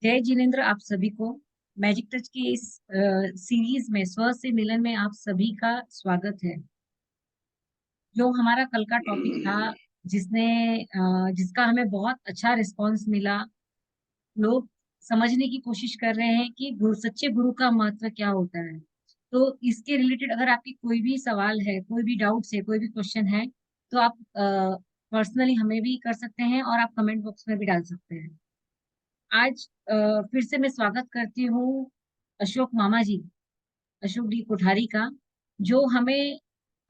जय जिनेन्द्र, आप सभी को मैजिक टच की इस सीरीज में स्व से मिलन में आप सभी का स्वागत है। जो हमारा कल का टॉपिक था, जिसने जिसका हमें बहुत अच्छा रिस्पांस मिला। लोग समझने की कोशिश कर रहे हैं कि सच्चे गुरु का महत्व क्या होता है। तो इसके रिलेटेड अगर आपकी कोई भी सवाल है, कोई भी डाउट्स है, कोई भी क्वेश्चन है, तो आप पर्सनली हमें भी कर सकते हैं और आप कमेंट बॉक्स में भी डाल सकते हैं। आज फिर से मैं स्वागत करती हूँ अशोक मामा जी, अशोक डी कोठारी का, जो हमें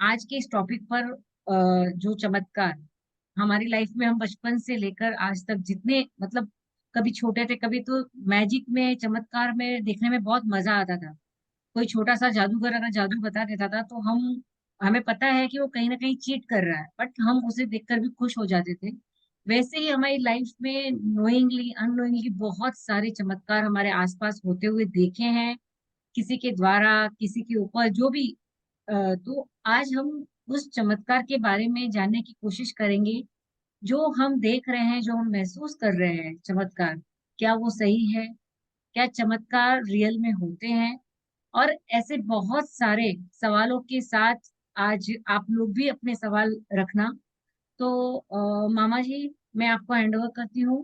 आज के इस टॉपिक पर जो चमत्कार हमारी लाइफ में हम बचपन से लेकर आज तक जितने मतलब कभी छोटे थे, कभी तो मैजिक में चमत्कार में देखने में बहुत मजा आता था। कोई छोटा सा जादूगर अगर जादू बता देता था तो हम हमें पता है कि वो कहीं ना कहीं चीट कर रहा है, बट हम उसे देखकर भी खुश हो जाते थे। वैसे ही हमारी लाइफ में नोइंगली अननोइंगली बहुत सारे चमत्कार हमारे आसपास होते हुए देखे हैं, किसी के द्वारा, किसी के ऊपर, जो भी। तो आज हम उस चमत्कार के बारे में जानने की कोशिश करेंगे। जो हम देख रहे हैं, जो हम महसूस कर रहे हैं चमत्कार, क्या वो सही है? क्या चमत्कार रियल में होते हैं? और ऐसे बहुत सारे सवालों के साथ आज आप लोग भी अपने सवाल रखना। तो मामा जी, मैं आपको हैंड ओवर करती हूँ।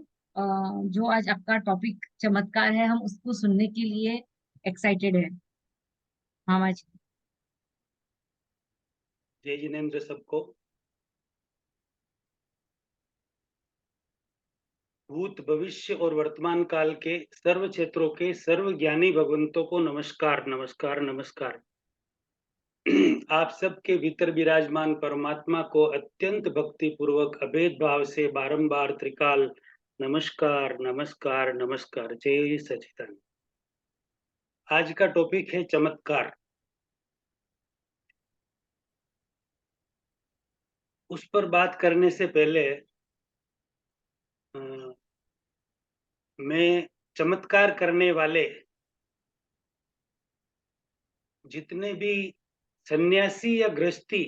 जो आज आपका टॉपिक चमत्कार है, हम उसको सुनने के लिए एक्साइटेड है। मामा जी। जय जिनेन्द्र सबको। भूत भविष्य और वर्तमान काल के सर्व क्षेत्रों के सर्व ज्ञानी भगवंतों को नमस्कार नमस्कार नमस्कार। आप सबके भीतर विराजमान परमात्मा को अत्यंत भक्ति पूर्वक अभेद भाव से बारंबार त्रिकाल नमस्कार नमस्कार नमस्कार। जय सच्चिदानंद। आज का टॉपिक है चमत्कार। उस पर बात करने से पहले अ, मैं चमत्कार करने वाले जितने भी सन्यासी या गृहस्थी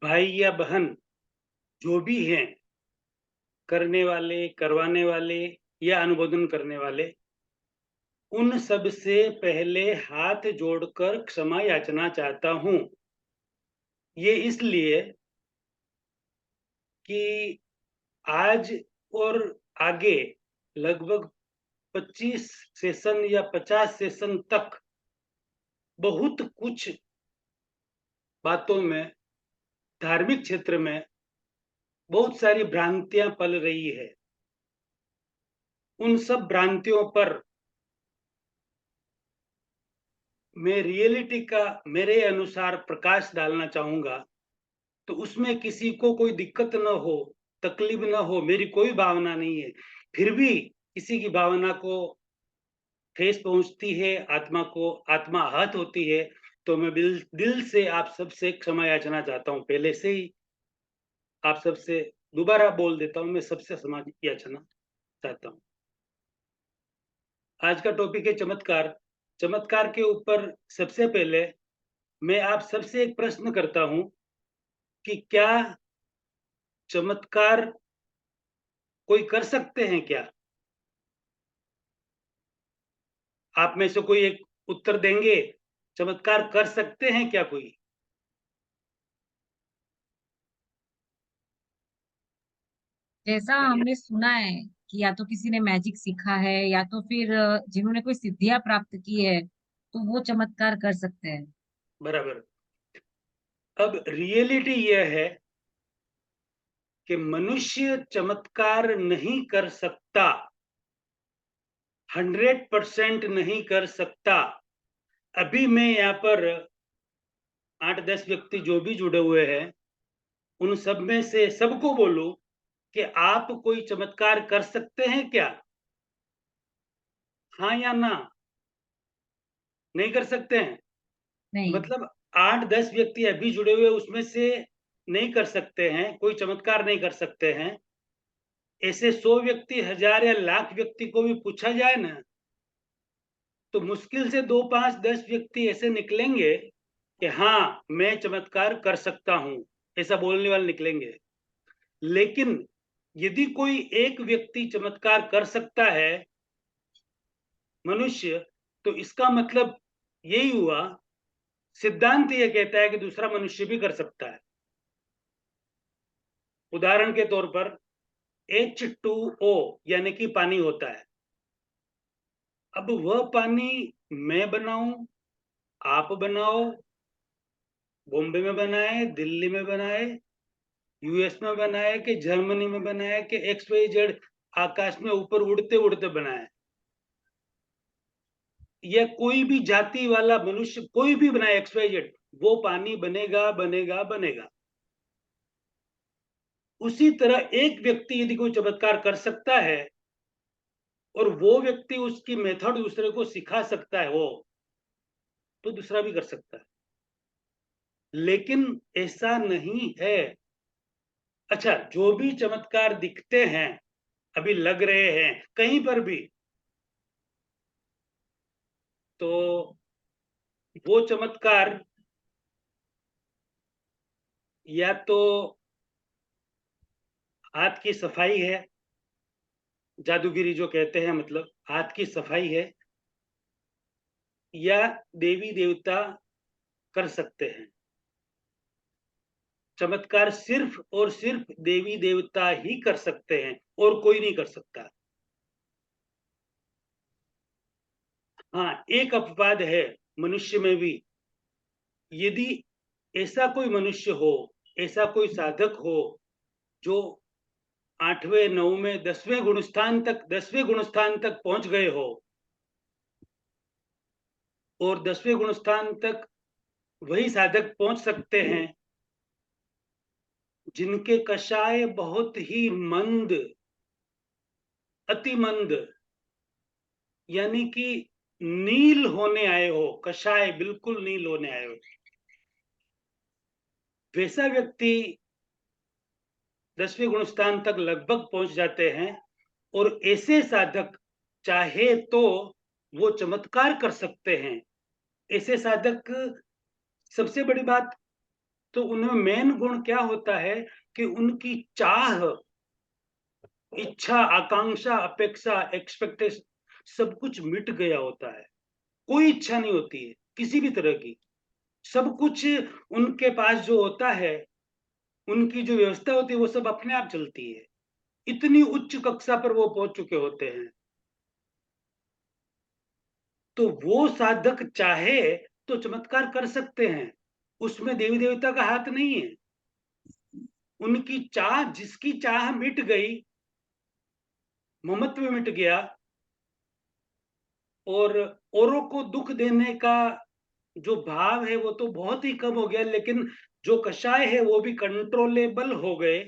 भाई या बहन जो भी हैं, करने वाले, करवाने वाले या अनुमोदन करने वाले, उन सब से पहले हाथ जोड़कर क्षमा याचना चाहता हूं। ये इसलिए कि आज और आगे लगभग 25 सेशन या 50 सेशन तक बहुत कुछ बातों में, धार्मिक क्षेत्र में बहुत सारी भ्रांतियां पल रही है। उन सब भ्रांतियों पर मैं रियलिटी का मेरे अनुसार प्रकाश डालना चाहूंगा। तो उसमें किसी को कोई दिक्कत न हो, तकलीफ न हो, मेरी कोई भावना नहीं है। फिर भी किसी की भावना को ठेस पहुंचती है, आत्मा को आत्मा आहत होती है, तो मैं दिल से आप सबसे क्षमा याचना चाहता हूं। पहले से ही आप सबसे दोबारा बोल देता हूं, मैं सबसे क्षमा याचना चाहता हूं। आज का टॉपिक है चमत्कार। चमत्कार के ऊपर सबसे पहले मैं आप सबसे एक प्रश्न करता हूं कि क्या चमत्कार कोई कर सकते हैं क्या? आप में से कोई एक उत्तर देंगे? चमत्कार कर सकते हैं क्या कोई? जैसा हमने सुना है कि या तो किसी ने मैजिक सीखा है, या तो फिर जिन्होंने कोई सिद्धियां प्राप्त की है, तो वो चमत्कार कर सकते हैं। बराबर। अब रियलिटी यह है कि मनुष्य चमत्कार नहीं कर सकता, 100% नहीं कर सकता। अभी मैं यहाँ पर 8-10 व्यक्ति जो भी जुड़े हुए हैं, उन सब में से सबको बोलूं कि आप कोई चमत्कार कर सकते हैं क्या? हाँ या ना? नहीं कर सकते हैं। नहीं। मतलब 8-10 व्यक्ति अभी जुड़े हुए, उसमें से नहीं कर सकते हैं, कोई चमत्कार नहीं कर सकते हैं। ऐसे 100 व्यक्ति, 1000 या लाख व्यक्ति को भी पूछा जाए ना, तो मुश्किल से 2, 5, 10 व्यक्ति ऐसे निकलेंगे कि हाँ, मैं चमत्कार कर सकता हूँ, ऐसा बोलने वाले निकलेंगे। लेकिन यदि कोई एक व्यक्ति चमत्कार कर सकता है, मनुष्य, तो इसका मतलब यही हुआ, सिद्धांत ये कहता है कि दूसरा मनुष्य भी कर सकता है। उदाहरण के तौर पर H2O यानी कि पानी होता है। अब वह पानी मैं बनाऊं, आप बनाओ, बॉम्बे में बनाए, दिल्ली में बनाए, यूएस में बनाए कि जर्मनी में बनाए कि एक्स वाई जेड आकाश में ऊपर उड़ते उड़ते बनाए, या कोई भी जाति वाला मनुष्य कोई भी बनाए एक्स वाई जेड, वो पानी बनेगा बनेगा बनेगा। उसी तरह एक व्यक्ति यदि कोई चमत्कार कर सकता है और वो व्यक्ति उसकी मेथड दूसरे को सिखा सकता है, वो तो दूसरा भी कर सकता है। लेकिन ऐसा नहीं है। अच्छा, जो भी चमत्कार दिखते हैं, अभी लग रहे हैं कहीं पर भी, तो वो चमत्कार या तो हाथ की सफाई है, जादूगिरी जो कहते हैं, मतलब हाथ की सफाई है, या देवी देवता कर सकते हैं। चमत्कार सिर्फ और सिर्फ देवी देवता ही कर सकते हैं और कोई नहीं कर सकता। हाँ, एक अपवाद है मनुष्य में भी। यदि ऐसा कोई मनुष्य हो, ऐसा कोई साधक हो जो 8वें 9वें 10वें गुण स्थान तक पहुंच गए हो, और 10वें गुण स्थान तक वही साधक पहुंच सकते हैं जिनके कषाय बहुत ही मंद, अति मंद, यानी कि नील होने आए हो, कषाय बिल्कुल नील होने आए हो। वैसा व्यक्ति 10वें गुण स्थान तक लगभग पहुंच जाते हैं, और ऐसे साधक चाहे तो वो चमत्कार कर सकते हैं। ऐसे साधक, सबसे बड़ी बात तो उनमें मेन गुण क्या होता है कि उनकी चाह, इच्छा, आकांक्षा, अपेक्षा, एक्सपेक्टेशन सब कुछ मिट गया होता है। कोई इच्छा नहीं होती है किसी भी तरह की। सब कुछ उनके पास जो होता है, उनकी जो व्यवस्था होती है, वो सब अपने आप चलती है। इतनी उच्च कक्षा पर वो पहुंच चुके होते हैं। तो वो साधक चाहे तो चमत्कार कर सकते हैं, उसमें देवी देवता का हाथ नहीं है। उनकी चाह, जिसकी चाह मिट गई, ममत्व मिट गया, और औरों को दुख देने का जो भाव है वो तो बहुत ही कम हो गया, लेकिन जो कषाय है वो भी कंट्रोलेबल हो गए।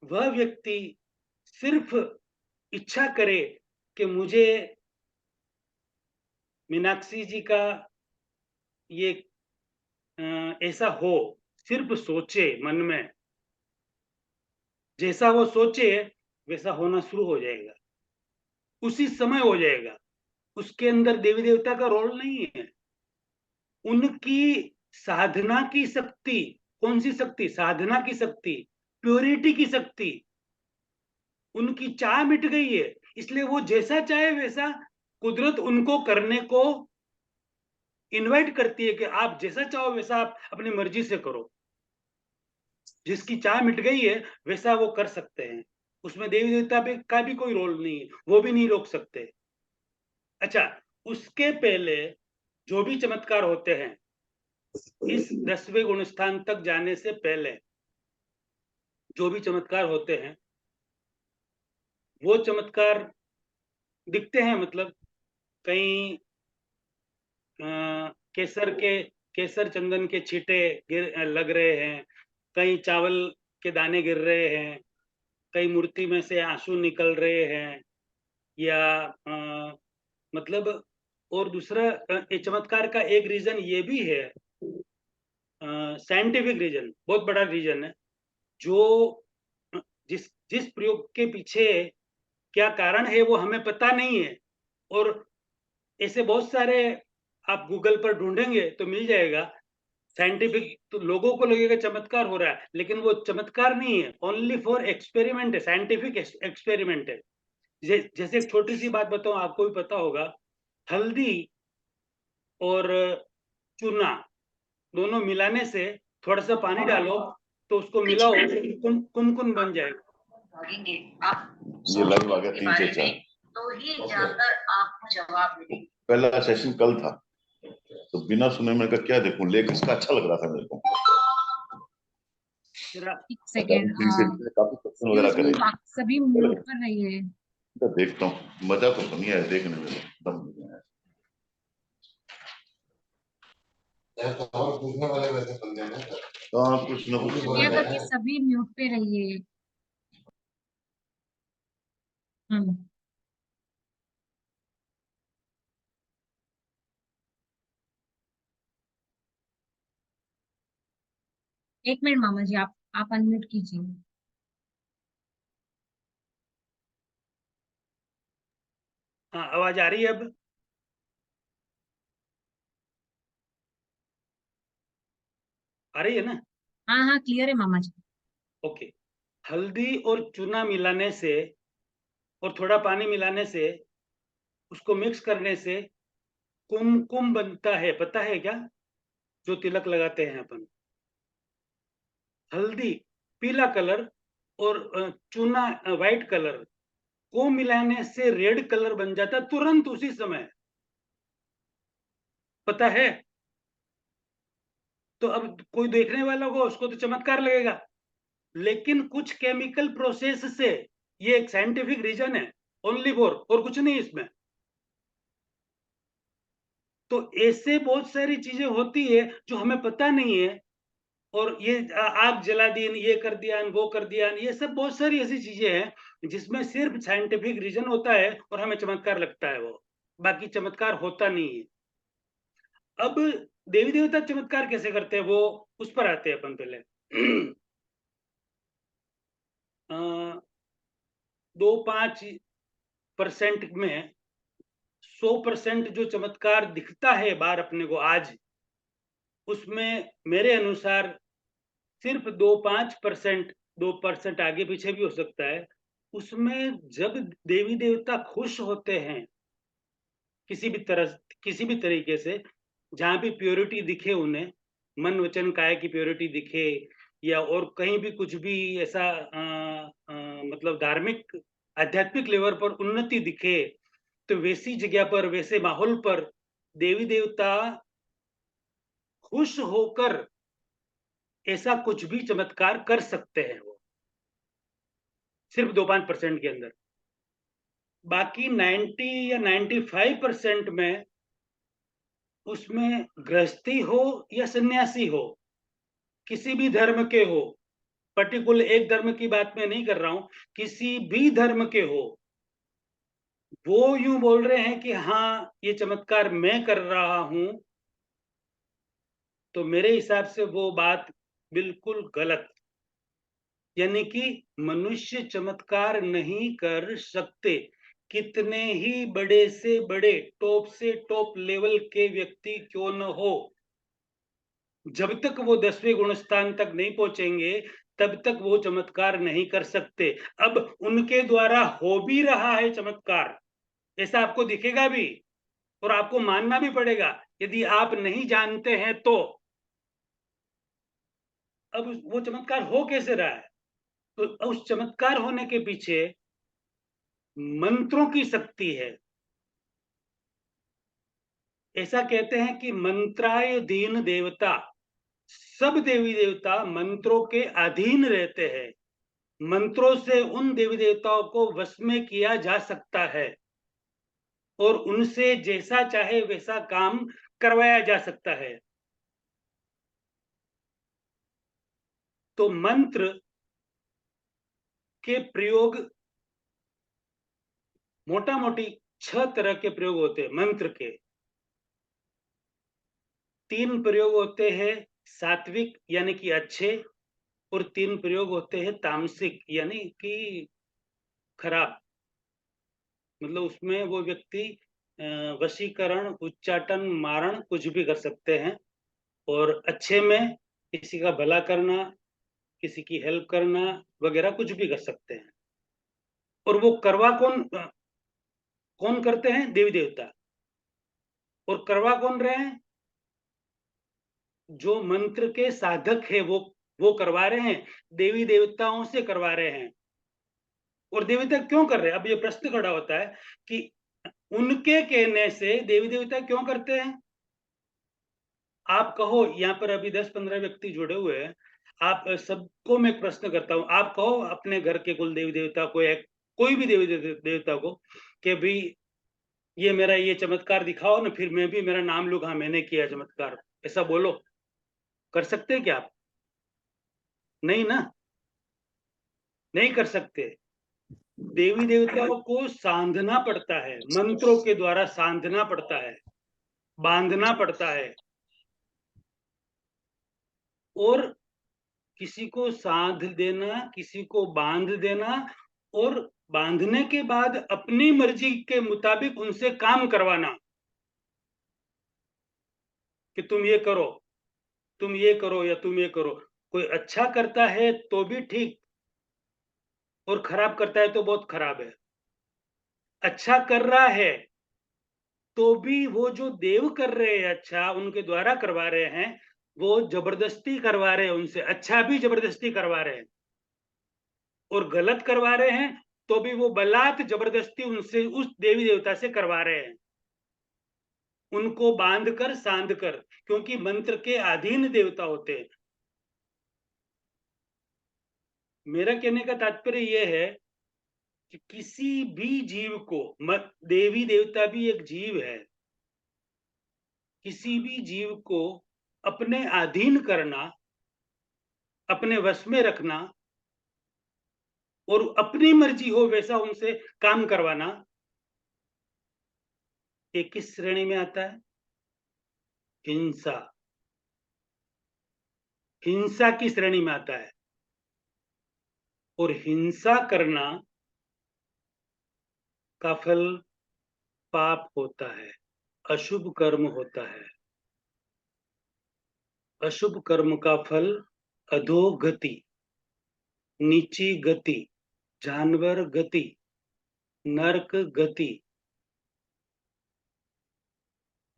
वह व्यक्ति सिर्फ इच्छा करे कि मुझे मीनाक्षी जी का ये ऐसा हो, सिर्फ सोचे मन में, जैसा वो सोचे वैसा होना शुरू हो जाएगा, उसी समय हो जाएगा। उसके अंदर देवी देवता का रोल नहीं है। उनकी साधना की शक्ति, कौन सी शक्ति? साधना की शक्ति, प्योरिटी की शक्ति, उनकी चाह मिट गई है, इसलिए वो जैसा चाहे वैसा कुदरत उनको करने को इनवाइट करती है कि आप जैसा चाहो वैसा आप अपनी मर्जी से करो। जिसकी चाह मिट गई है वैसा वो कर सकते हैं, उसमें देवी देवता का भी कोई रोल नहीं है, वो भी नहीं रोक सकते। अच्छा, उसके पहले जो भी चमत्कार होते हैं, इस 10वें गुण स्थान तक जाने से पहले जो भी चमत्कार होते हैं, वो चमत्कार दिखते हैं, मतलब कहीं केसर के, केसर चंदन के छींटे लग रहे हैं, कहीं चावल के दाने गिर रहे हैं, कई मूर्ति में से आंसू निकल रहे हैं, या मतलब, और दूसरा ये चमत्कार का एक रीजन ये भी है, साइंटिफिक रीजन, बहुत बड़ा रीजन है, जो जिस जिस प्रयोग के पीछे क्या कारण है वो हमें पता नहीं है, और ऐसे बहुत सारे आप गूगल पर ढूंढेंगे तो मिल जाएगा। साइंटिफिक तो लोगों को लगेगा चमत्कार हो रहा है, लेकिन वो चमत्कार नहीं है, ओनली फॉर एक्सपेरिमेंट है, साइंटिफिक एक्सपेरिमेंट है। जैसे एक छोटी सी बात बताऊं, आपको भी पता होगा, हल्दी और चूना दोनों मिलाने से, थोड़ा सा पानी डालो तो उसको मिलाओ, कुमकुम बन जाएगा। ये लाइव आ गया 3 से 4, तो ये जानकर आपको जवाब मिलेगा। पहला सेशन कल था, तो बिना सुने मैंने कहा क्या देखूं, लेकिन इसका अच्छा लग रहा था मेरे को। एक सेकेंड, काफी क्वेश्चन वगैरह करे, सभी म्यूट पर रहिए। तो देखता हूँ, मजा तो नहीं आया देखने में, दम नहीं आया। और पूछने वाले वैसे बंदे हैं। हाँ, कुछ ना कुछ कृपया करके सभी म्यूट पे रहिए। एक मिनट मामा जी, आप अनम्यूट कीजिए। हाँ, आवाज आ रही है अब? आ रही है ना? हाँ हाँ, क्लियर है मामा जी। ओके। हल्दी और चूना मिलाने से और थोड़ा पानी मिलाने से, उसको मिक्स करने से कुमकुम बनता है, पता है क्या? जो तिलक लगाते हैं अपन। हल्दी पीला कलर और चूना व्हाइट कलर को मिलाने से रेड कलर बन जाता तुरंत उसी समय, पता है? तो अब कोई देखने वाला होगा, उसको तो चमत्कार लगेगा, लेकिन कुछ केमिकल प्रोसेस से, ये एक साइंटिफिक रीजन है ओनली फॉर, और कुछ नहीं इसमें। तो ऐसे बहुत सारी चीजें होती है जो हमें पता नहीं है, और ये आग जला दी, ये कर दिया, वो कर दिया, ये सब बहुत सारी ऐसी चीजें हैं जिसमें सिर्फ साइंटिफिक रीजन होता है और हमें चमत्कार लगता है, वो बाकी चमत्कार होता नहीं है। अब देवी देवता चमत्कार कैसे करते हैं, वो उस पर आते हैं अपन पहले। 2-5% में 100% जो चमत्कार दिखता है बाहर अपने को आज, उसमें मेरे अनुसार सिर्फ 2-5%, 2% आगे पीछे भी हो सकता है, उसमें जब देवी देवता खुश होते हैं किसी भी तरीके से, जहां भी प्योरिटी दिखे उन्हें, मन वचन काया की प्योरिटी दिखे, या और कहीं भी कुछ भी ऐसा मतलब धार्मिक आध्यात्मिक लेवल पर उन्नति दिखे, तो वैसी जगह पर, वैसे माहौल पर देवी देवता खुश होकर ऐसा कुछ भी चमत्कार कर सकते हैं, वो सिर्फ 2-5% के अंदर। बाकी 90 या 95% में, उसमें गृहस्थी हो या सन्यासी हो, किसी भी धर्म के हो, पर्टिकुलर एक धर्म की बात मैं नहीं कर रहा हूं, किसी भी धर्म के हो, वो यूं बोल रहे हैं कि हाँ ये चमत्कार मैं कर रहा हूं, तो मेरे हिसाब से वो बात बिल्कुल गलत। यानी कि मनुष्य चमत्कार नहीं कर सकते, कितने ही बड़े से बड़े, टॉप से टॉप लेवल के व्यक्ति क्यों न हो, जब तक वो 10वें गुण स्थान तक नहीं पहुंचेंगे, तब तक वो चमत्कार नहीं कर सकते। अब उनके द्वारा हो भी रहा है चमत्कार, ऐसा आपको दिखेगा भी, और आपको मानना भी पड़ेगा, यदि आप नहीं जानते हैं तो। अब वो चमत्कार हो कैसे रहा है? तो उस चमत्कार होने के पीछे मंत्रों की शक्ति है। ऐसा कहते हैं कि मंत्राय दीन देवता, सब देवी देवता मंत्रों के अधीन रहते हैं, मंत्रों से उन देवी देवताओं को वश में किया जा सकता है, और उनसे जैसा चाहे वैसा काम करवाया जा सकता है। तो मंत्र के प्रयोग मोटा मोटी 6 तरह के प्रयोग होते हैं मंत्र के। 3 प्रयोग होते हैं सात्विक यानी कि अच्छे, और 3 प्रयोग होते हैं तामसिक यानी कि खराब। मतलब उसमें वो व्यक्ति वशीकरण, उच्चाटन, मारण कुछ भी कर सकते हैं, और अच्छे में किसी का भला करना, किसी की हेल्प करना वगैरह कुछ भी कर सकते हैं। और वो करवा कौन करते हैं? देवी देवता। और करवा कौन रहे हैं? जो मंत्र के साधक है वो करवा रहे हैं, देवी देवताओं से करवा रहे हैं। और देवी देवता क्यों कर रहे हैं? अब ये प्रश्न खड़ा होता है कि उनके कहने से देवी देवता क्यों करते हैं? आप कहो, यहाँ पर अभी 10-15 व्यक्ति जुड़े हुए हैं, आप सबको मैं एक प्रश्न करता हूँ, आप कहो अपने घर के कुल देवी देवता को या कोई भी देवी देवता को कि भाई ये मेरा ये चमत्कार दिखाओ ना, फिर मैं भी मेरा नाम लूंगा, हाँ मैंने किया चमत्कार, ऐसा बोलो। कर सकते हैं क्या आप? नहीं ना, नहीं कर सकते। देवी देवताओं को सांधना पड़ता है, मंत्रों के द्वारा सांधना पड़ता है, बांधना पड़ता है। और किसी को साध देना, किसी को बांध देना, और बांधने के बाद अपनी मर्जी के मुताबिक उनसे काम करवाना कि तुम ये करो, तुम ये करो या तुम ये करो। कोई अच्छा करता है तो भी ठीक, और खराब करता है तो बहुत खराब है। अच्छा कर रहा है तो भी वो जो देव कर रहे हैं, अच्छा उनके द्वारा करवा रहे हैं, वो जबरदस्ती करवा रहे हैं उनसे, अच्छा भी जबरदस्ती करवा रहे हैं। और गलत करवा रहे हैं तो भी वो बलात् जबरदस्ती उनसे, उस देवी देवता से करवा रहे हैं, उनको बांध कर सांध कर, क्योंकि मंत्र के अधीन देवता होते हैं। मेरा कहने का तात्पर्य यह है कि किसी भी जीव को, देवी देवता भी एक जीव है, किसी भी जीव को अपने अधीन करना, अपने वश में रखना और अपनी मर्जी हो वैसा उनसे काम करवाना, ये किस श्रेणी में आता है? हिंसा। हिंसा की श्रेणी में आता है। और हिंसा करना का फल पाप होता है, अशुभ कर्म होता है। अशुभ कर्म का फल अधोगति, नीची गति, जानवर गति, नरक गति।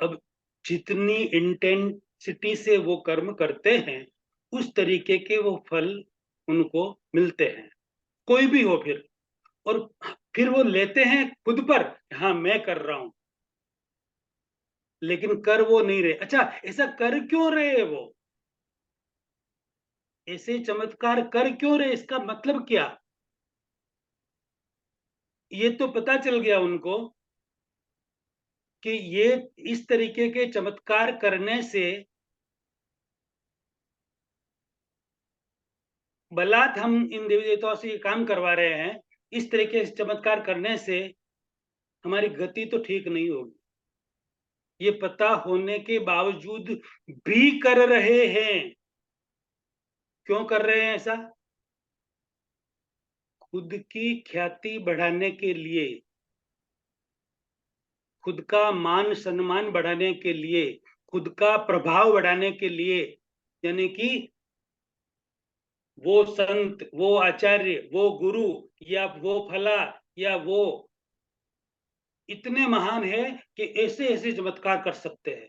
अब जितनी इंटेंसिटी से वो कर्म करते हैं, उस तरीके के वो फल उनको मिलते हैं, कोई भी हो फिर। और फिर वो लेते हैं खुद पर, हाँ मैं कर रहा हूं, लेकिन कर वो नहीं रहे। अच्छा, ऐसा कर क्यों रहे वो? ऐसे चमत्कार कर क्यों रहे? इसका मतलब क्या? ये तो पता चल गया उनको कि ये इस तरीके के चमत्कार करने से, बलात् हम इन देवी देवताओं से ये काम करवा रहे हैं, इस तरीके से चमत्कार करने से हमारी गति तो ठीक नहीं होगी। ये पता होने के बावजूद भी कर रहे हैं। क्यों कर रहे हैं ऐसा? खुद की ख्याति बढ़ाने के लिए, खुद का मान सम्मान बढ़ाने के लिए, खुद का प्रभाव बढ़ाने के लिए, यानी कि वो संत, वो आचार्य, वो गुरु या वो फला या वो इतने महान है कि ऐसे ऐसे चमत्कार कर सकते हैं।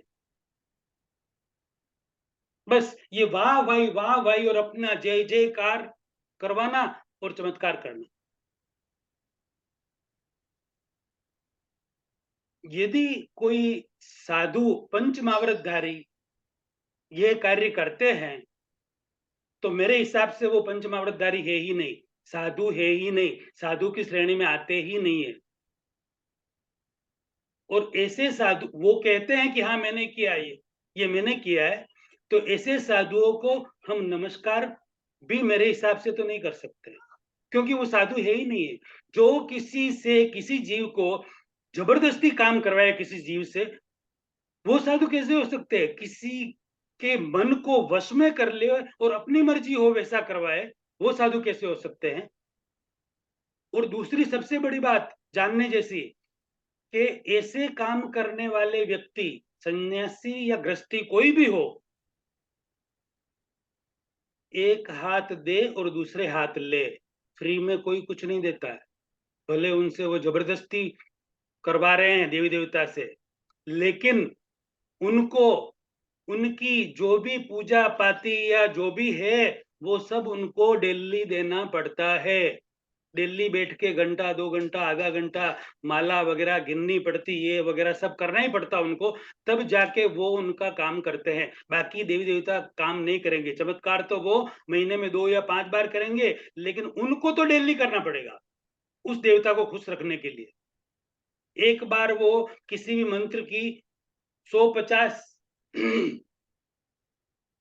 बस ये वाह भाई और अपना जय जयकार करवाना और चमत्कार करना। यदि कोई साधु पंचमावृतधारी ये कार्य करते हैं, तो मेरे हिसाब से वो पंचमावृतधारी है ही नहीं, साधु है ही नहीं, साधु की श्रेणी में आते ही नहीं है। और ऐसे साधु वो कहते हैं कि हाँ मैंने किया, ये मैंने किया है, तो ऐसे साधुओं को हम नमस्कार भी मेरे हिसाब से तो नहीं कर सकते, क्योंकि वो साधु है ही नहीं है। जो किसी से, किसी जीव को जबरदस्ती काम करवाए किसी जीव से, वो साधु कैसे हो सकते हैं? किसी के मन को वश में कर ले और अपनी मर्जी हो वैसा करवाए, वो साधु कैसे हो सकते हैं? और दूसरी सबसे बड़ी बात जानने जैसी, कि ऐसे काम करने वाले व्यक्ति, सन्यासी या गृहस्थी कोई भी हो, एक हाथ दे और दूसरे हाथ ले, फ्री में कोई कुछ नहीं देता है। भले उनसे वो जबरदस्ती करवा रहे हैं देवी देवता से, लेकिन उनको उनकी जो भी पूजा पाती या जो भी है वो सब उनको डेली देना पड़ता है। डेली बैठ के घंटा 2 घंटा आधा घंटा माला वगैरह गिननी पड़ती, ये वगैरह सब करना ही पड़ता उनको, तब जाके वो उनका काम करते हैं। बाकी देवी देवता काम नहीं करेंगे। चमत्कार तो वो महीने में 2 या 5 बार करेंगे, लेकिन उनको तो डेली करना पड़ेगा उस देवता को खुश रखने के लिए। एक बार वो किसी भी मंत्र की 150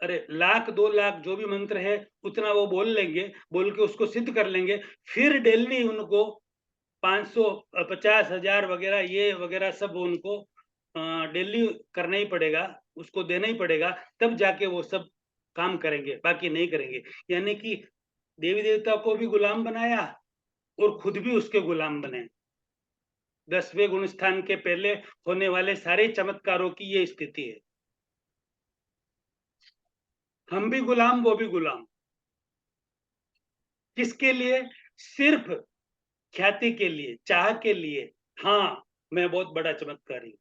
अरे लाख 2 लाख जो भी मंत्र है उतना वो बोल लेंगे, बोल के उसको सिद्ध कर लेंगे। फिर डेली उनको 500 50,000 वगैरह ये वगैरह सब उनको डेली करना ही पड़ेगा, उसको देना ही पड़ेगा, तब जाके वो सब काम करेंगे, बाकी नहीं करेंगे। यानी कि देवी देवता को भी गुलाम बनाया और खुद भी उसके गुलाम बने। 10वें गुण स्थान के पहले होने वाले सारे चमत्कारों की ये स्थिति है। हम भी गुलाम, वो भी गुलाम। किसके लिए? सिर्फ ख्याति के लिए, चाह के लिए। हाँ, मैं बहुत बड़ा चमत्कारी हूँ,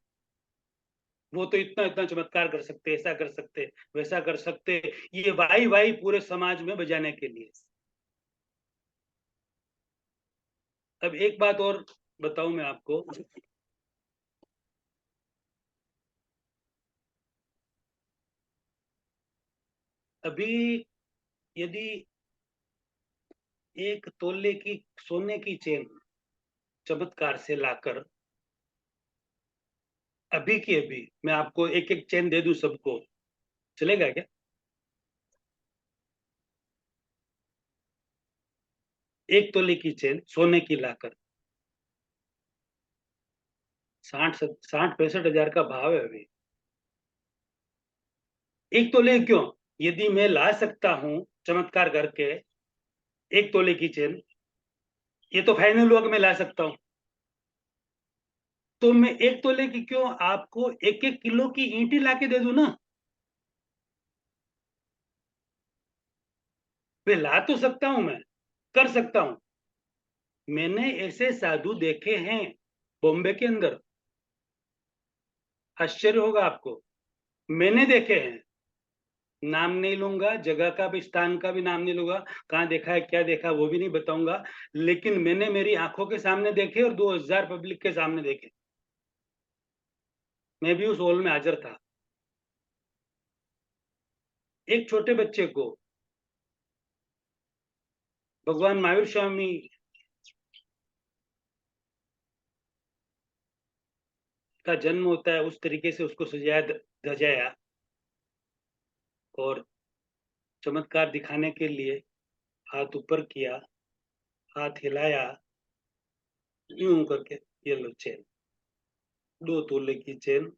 वो तो इतना इतना चमत्कार कर सकते, ऐसा कर सकते, वैसा कर सकते, ये वाई वाई पूरे समाज में बजाने के लिए। अब एक बात और बताऊं मैं आपको, अभी यदि 1 तोले की सोने की चेन चमत्कार से लाकर अभी की अभी मैं आपको एक एक चेन दे दूं सबको, चलेगा क्या? 1 तोले की चेन सोने की लाकर 60-65 हजार का भाव है अभी। 1 तोले क्यों? यदि मैं ला सकता हूं चमत्कार करके 1 तोले की चेन, ये तो फाइनल हुआ कि मैं ला सकता हूं, तो मैं 1 तोले की क्यों आपको 1-1 किलो की ईंट ही लाके दे दूं ना। मैं ला तो सकता हूं, मैं कर सकता हूं। मैंने ऐसे साधु देखे हैं बॉम्बे के अंदर, आश्चर्य होगा आपको। मैंने देखे हैं, नाम नहीं लूंगा, जगह का भी स्थान का भी नाम नहीं लूंगा, कहाँ देखा है क्या देखा वो भी नहीं बताऊंगा, लेकिन मैंने मेरी आंखों के सामने देखे और 2000 पब्लिक के सामने देखे। मैं भी उस हॉल में हाजिर था। एक छोटे बच्चे को भगवान महावीर स्वामी का जन्म होता है उस तरीके से उसको सजाया धजाया और चमत्कार दिखाने के लिए हाथ ऊपर किया, हाथ हिलाया, यूं करके ये लो चेन, 2 तोले की चेन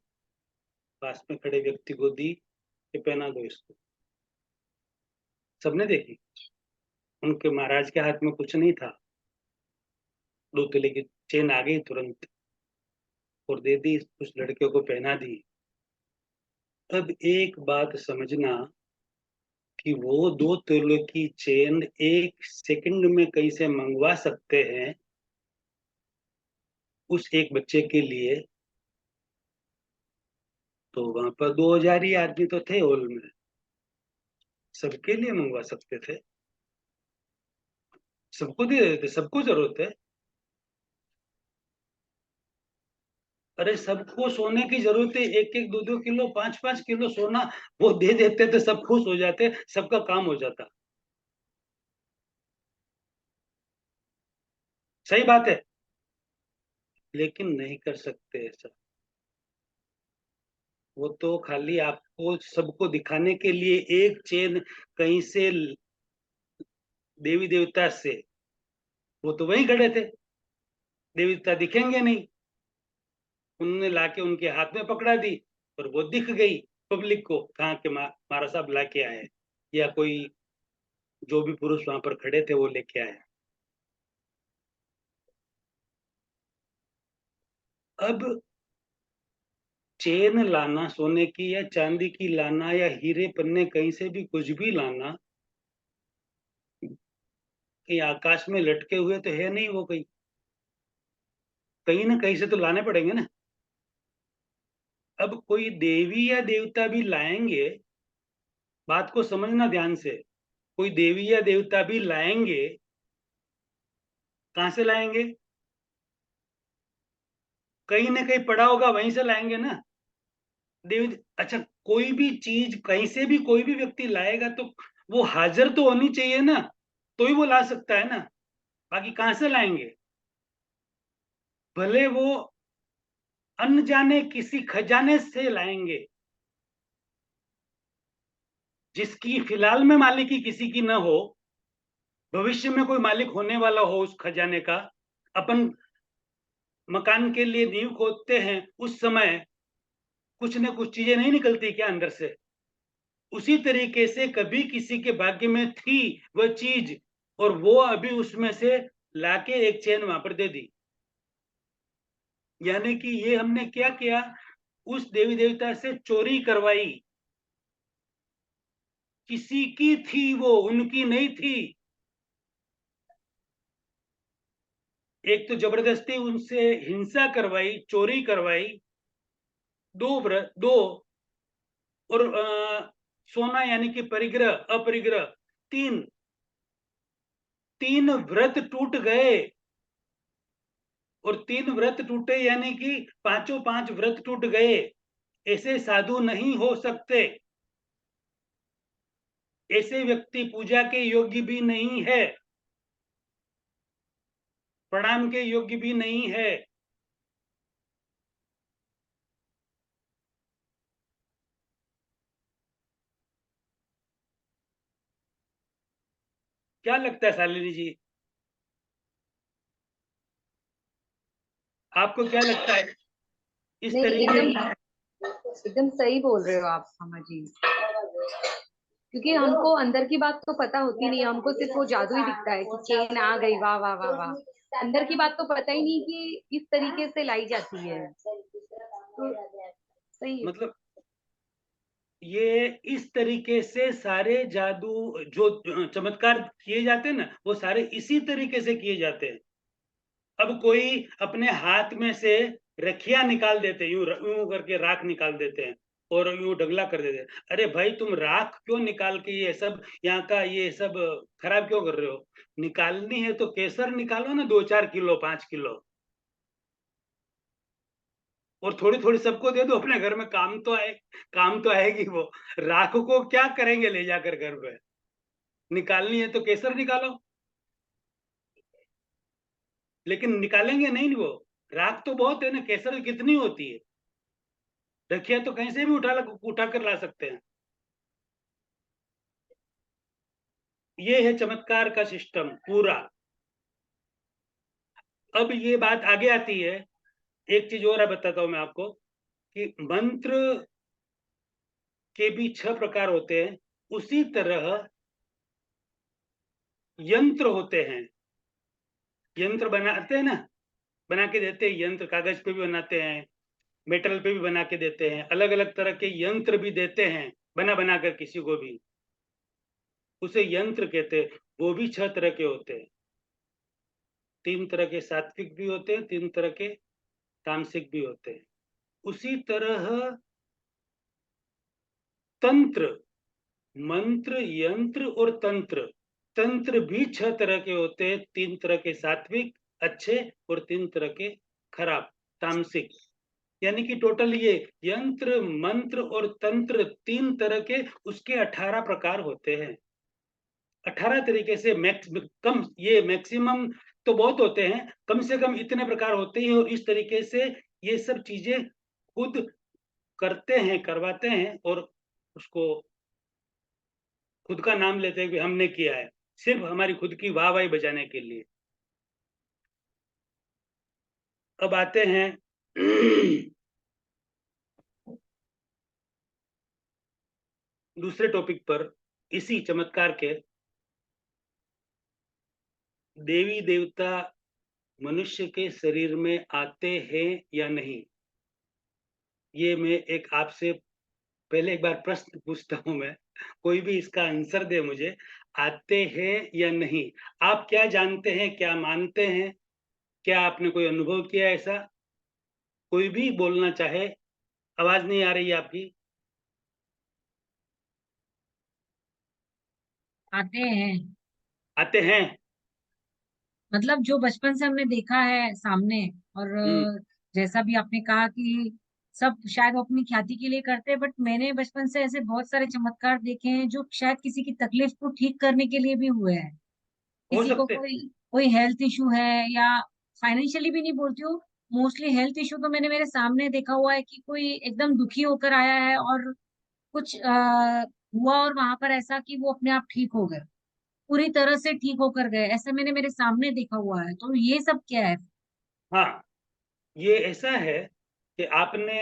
पास में खड़े व्यक्ति को दी कि पहना दो इसको। सबने देखी, उनके महाराज के हाथ में कुछ नहीं था, 2 तोले की चेन आ गई तुरंत और दे दी, उस लड़के को पहना दी। अब एक बात समझना कि वो 2 तोले की चेन 1 सेकंड में कहीं से मंगवा सकते हैं उस एक बच्चे के लिए, तो वहां पर 2000 ही आदमी तो थे हॉल में, सबके लिए मंगवा सकते थे, सबको दे देते, सबको जरूरत है। अरे सबको सोने की जरूरत है, 1-1 2-2 किलो 5-5 किलो सोना वो दे देते तो सब खुश हो जाते, सबका काम हो जाता। सही बात है, लेकिन नहीं कर सकते ऐसा। वो तो खाली आपको सबको दिखाने के लिए एक चेन कहीं से देवी देवता से, वो तो वहीं खड़े थे, देवी देवता दिखेंगे नहीं, उन्होंने लाके उनके हाथ में पकड़ा दी और वो दिख गई पब्लिक को, कहा के मारा साहब लाके आए, या कोई जो भी पुरुष वहां पर खड़े थे वो लेके आए। अब चेन लाना सोने की या चांदी की लाना या हीरे पन्ने कहीं से भी कुछ भी लाना, कहीं आकाश में लटके हुए तो है नहीं वो कहीं, कहीं ना कहीं से तो लाने पड़ेंगे ना। अब कोई देवी या देवता भी लाएंगे, बात को समझना ध्यान से, कोई देवी या देवता भी लाएंगे, कहां से लाएंगे? कहीं ना कहीं पड़ा होगा, वहीं से लाएंगे ना। देवी, अच्छा, कोई भी चीज कहीं से भी कोई भी व्यक्ति लाएगा तो वो हाजिर तो होनी चाहिए ना, तो ही वो ला सकता है ना, बाकी कहां से लाएंगे? भले वो अनजाने किसी खजाने से लाएंगे, जिसकी फिलहाल में मालिकी किसी की न हो, भविष्य में कोई मालिक होने वाला हो उस खजाने का। अपन मकान के लिए नींव खोदते हैं, उस समय कुछ न कुछ चीजें नहीं निकलती क्या अंदर से? उसी तरीके से कभी किसी के भाग्य में थी वह चीज, और वो अभी उसमें से लाके एक चेन वहां पर दे दी। यानी कि ये हमने क्या किया, उस देवी देवता से चोरी करवाई। किसी की थी वो, उनकी नहीं थी। एक तो जबरदस्ती उनसे हिंसा करवाई, चोरी करवाई, दो, और सोना यानी कि परिग्रह, अपरिग्रह, तीन, तीन व्रत टूट गए। और तीन व्रत टूटे यानी कि पांचों पांच व्रत टूट गए। ऐसे साधु नहीं हो सकते, ऐसे व्यक्ति पूजा के योग्य भी नहीं है, प्रणाम के योग्य भी नहीं है। क्या लगता है शालिनी जी, आपको क्या लगता है इस नहीं, तरीके? एकदम सही बोल रहे हो आप अमर जी, क्योंकि हमको अंदर की बात तो पता होती नहीं, हमको सिर्फ वो जादू ही दिखता है कि चेन आ गई, वाह वाह वाह वाह। अंदर की बात तो पता ही नहीं कि इस तरीके से लाई जाती है। तो सही है। मतलब ये इस तरीके से सारे जादू जो चमत्कार किए जाते हैं ना, वो सारे इसी तरीके से किए जाते हैं। अब कोई अपने हाथ में से रखिया निकाल देते, यूं यूं करके राख निकाल देते हैं और यूं ढगला कर देते हैं। अरे भाई, तुम राख क्यों निकाल के ये सब यहाँ का ये सब खराब क्यों कर रहे हो? निकालनी है तो केसर निकालो ना, 2-4 किलो, 5 किलो, और थोड़ी थोड़ी सबको दे दो अपने घर में, काम तो आए, काम तो आएगी वो। राख को क्या करेंगे ले जाकर घर पे? निकालनी है तो केसर निकालो, लेकिन निकालेंगे नहीं वो। राख तो बहुत है ना, केसर कितनी होती है? रखिया तो कहीं से भी उठा कर ला सकते हैं। ये है चमत्कार का सिस्टम पूरा। अब ये बात आगे आती है, एक चीज और बताता हूं मैं आपको, कि मंत्र के भी 6 प्रकार होते हैं, उसी तरह यंत्र होते हैं। यंत्र बनाते हैं ना, बना के देते हैं यंत्र, कागज पे भी बनाते हैं, मेटल पे भी बना के देते हैं, अलग अलग तरह के यंत्र भी देते हैं बना बना कर किसी को भी, उसे यंत्र कहते हैं। वो भी 6 तरह के होते हैं। 3 तरह के सात्विक भी होते हैं, 3 तरह के तामसिक भी होते हैं। उसी तरह तंत्र, मंत्र, यंत्र और तंत्र, तंत्र भी 6 तरह के होते हैं। 3 तरह के सात्विक अच्छे और 3 तरह के खराब तामसिक। यानी कि टोटल ये यंत्र, मंत्र और तंत्र 3 तरह के, उसके 18 प्रकार होते हैं। 18 तरीके से कम, ये मैक्सिमम तो बहुत होते हैं, कम से कम इतने प्रकार होते हैं। और इस तरीके से ये सब चीजें खुद करते हैं, करवाते हैं, और उसको खुद का नाम लेते हैं कि हमने किया है, सिर्फ हमारी खुद की वाहवाही बजाने के लिए। अब आते हैं दूसरे टॉपिक पर, इसी चमत्कार के। देवी देवता मनुष्य के शरीर में आते हैं या नहीं, ये मैं एक आपसे पहले एक बार प्रश्न पूछता हूं मैं, कोई भी इसका आंसर दे मुझे। आते हैं या नहीं? आप क्या जानते हैं, क्या मानते हैं? क्या आपने कोई अनुभव किया ऐसा? कोई भी बोलना चाहे, आवाज नहीं आ रही है आपकी। आते हैं, आते हैं। मतलब जो बचपन से हमने देखा है सामने। और हम्म। जैसा भी आपने कहा कि सब शायद वो अपनी ख्याति के लिए करते हैं, बट मैंने बचपन से ऐसे बहुत सारे चमत्कार देखे हैं जो शायद किसी की तकलीफ को ठीक करने के लिए भी हुए हैं। हो किसी को सकते। कोई कोई हेल्थ इशू है, या फाइनेंशियली भी नहीं बोलती हूँ, मोस्टली हेल्थ इशू तो मैंने मेरे सामने देखा हुआ है कि कोई एकदम दुखी होकर आया है और कुछ हुआ, और वहां पर ऐसा कि वो अपने आप ठीक हो गए, पूरी तरह से ठीक होकर गए, ऐसा मैंने मेरे सामने देखा हुआ है। तो ये सब क्या है? हाँ, ये ऐसा है कि आपने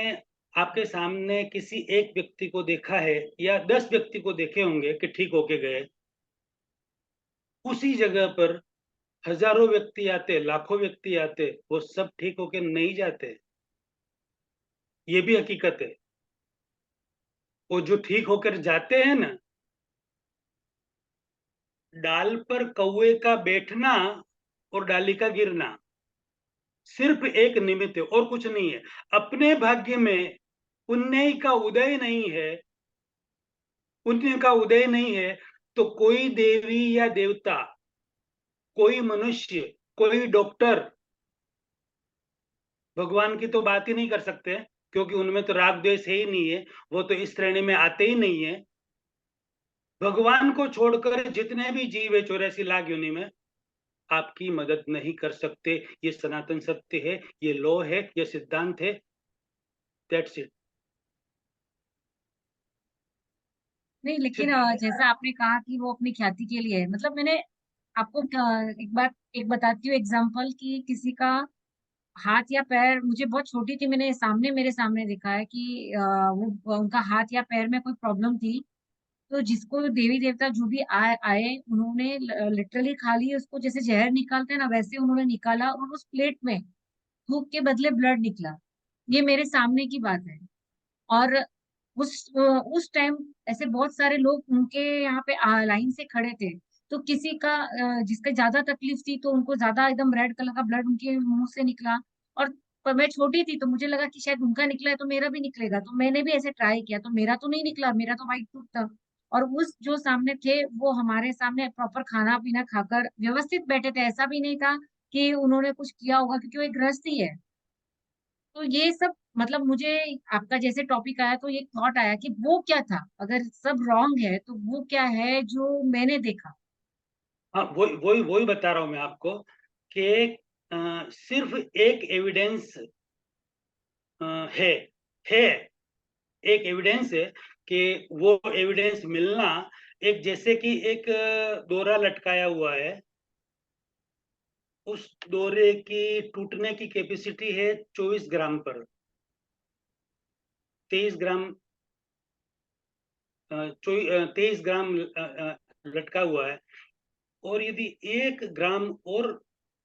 आपके सामने किसी एक व्यक्ति को देखा है या 10 व्यक्ति को देखे होंगे कि ठीक होके गए। उसी जगह पर हजारों व्यक्ति आते, लाखों व्यक्ति आते, वो सब ठीक होके नहीं जाते। ये भी हकीकत है। वो जो ठीक होकर जाते हैं ना, डाल पर कौवे का बैठना और डाली का गिरना सिर्फ एक निमित्त है और कुछ नहीं है। अपने भाग्य में पुण्य का उदय नहीं है, पुण्य का उदय नहीं है, तो कोई देवी या देवता, कोई मनुष्य, कोई डॉक्टर भगवान की तो बात ही नहीं कर सकते, क्योंकि उनमें तो राग द्वेष है ही नहीं है, वो तो इस श्रेणी में आते ही नहीं है। भगवान को छोड़कर जितने भी जीव है 84 लाख योनि में, आपकी मदद नहीं कर सकते। ये सनातन सत्य है, ये लॉ है, ये सिद्धांत है। That's it. नहीं, लेकिन जैसा आपने कहा कि वो अपनी ख्याति के लिए है, मतलब मैंने आपको एक बात एक बताती हूँ एग्जांपल कि किसी का हाथ या पैर, मुझे बहुत छोटी थी, मैंने मेरे सामने देखा है कि वो उनका हाथ या पैर में कोई प्रॉब्लम थी। तो जिसको देवी देवता जो भी आए उन्होंने लिटरली खा लिए उसको, जैसे जहर निकालते हैं ना वैसे उन्होंने निकाला, और उस प्लेट में भूख के बदले ब्लड निकला। ये मेरे सामने की बात है। और उस टाइम ऐसे बहुत सारे लोग उनके यहाँ पे लाइन से खड़े थे। तो किसी का जिसका ज्यादा तकलीफ थी तो उनको ज्यादा एकदम रेड कलर का ब्लड उनके मुंह से निकला। और पर मैं छोटी थी तो मुझे लगा कि शायद उनका निकला है तो मेरा भी निकलेगा, तो मैंने भी ऐसे ट्राई किया, तो मेरा तो नहीं निकला, मेरा तो वाइट टूथ था। और उस जो सामने थे वो हमारे सामने प्रॉपर खाना पीना खाकर व्यवस्थित बैठे थे, ऐसा भी नहीं था कि उन्होंने कुछ किया होगा, क्योंकि वो एक गृहस्थी है। तो ये सब मतलब मुझे आपका जैसे टॉपिक आया तो ये थॉट आया कि वो क्या था, अगर सब रॉन्ग है तो वो क्या है जो मैंने देखा। हाँ, वही वही वही बता रहा हूं मैं आपको कि सिर्फ एक एविडेंस है है एक एविडेंस है कि वो एविडेंस मिलना, एक जैसे कि एक डोरा लटकाया हुआ है, उस डोरे की टूटने की कैपेसिटी है 24 ग्राम पर, 23 ग्राम, 23 ग्राम लटका हुआ है। और यदि 1 ग्राम और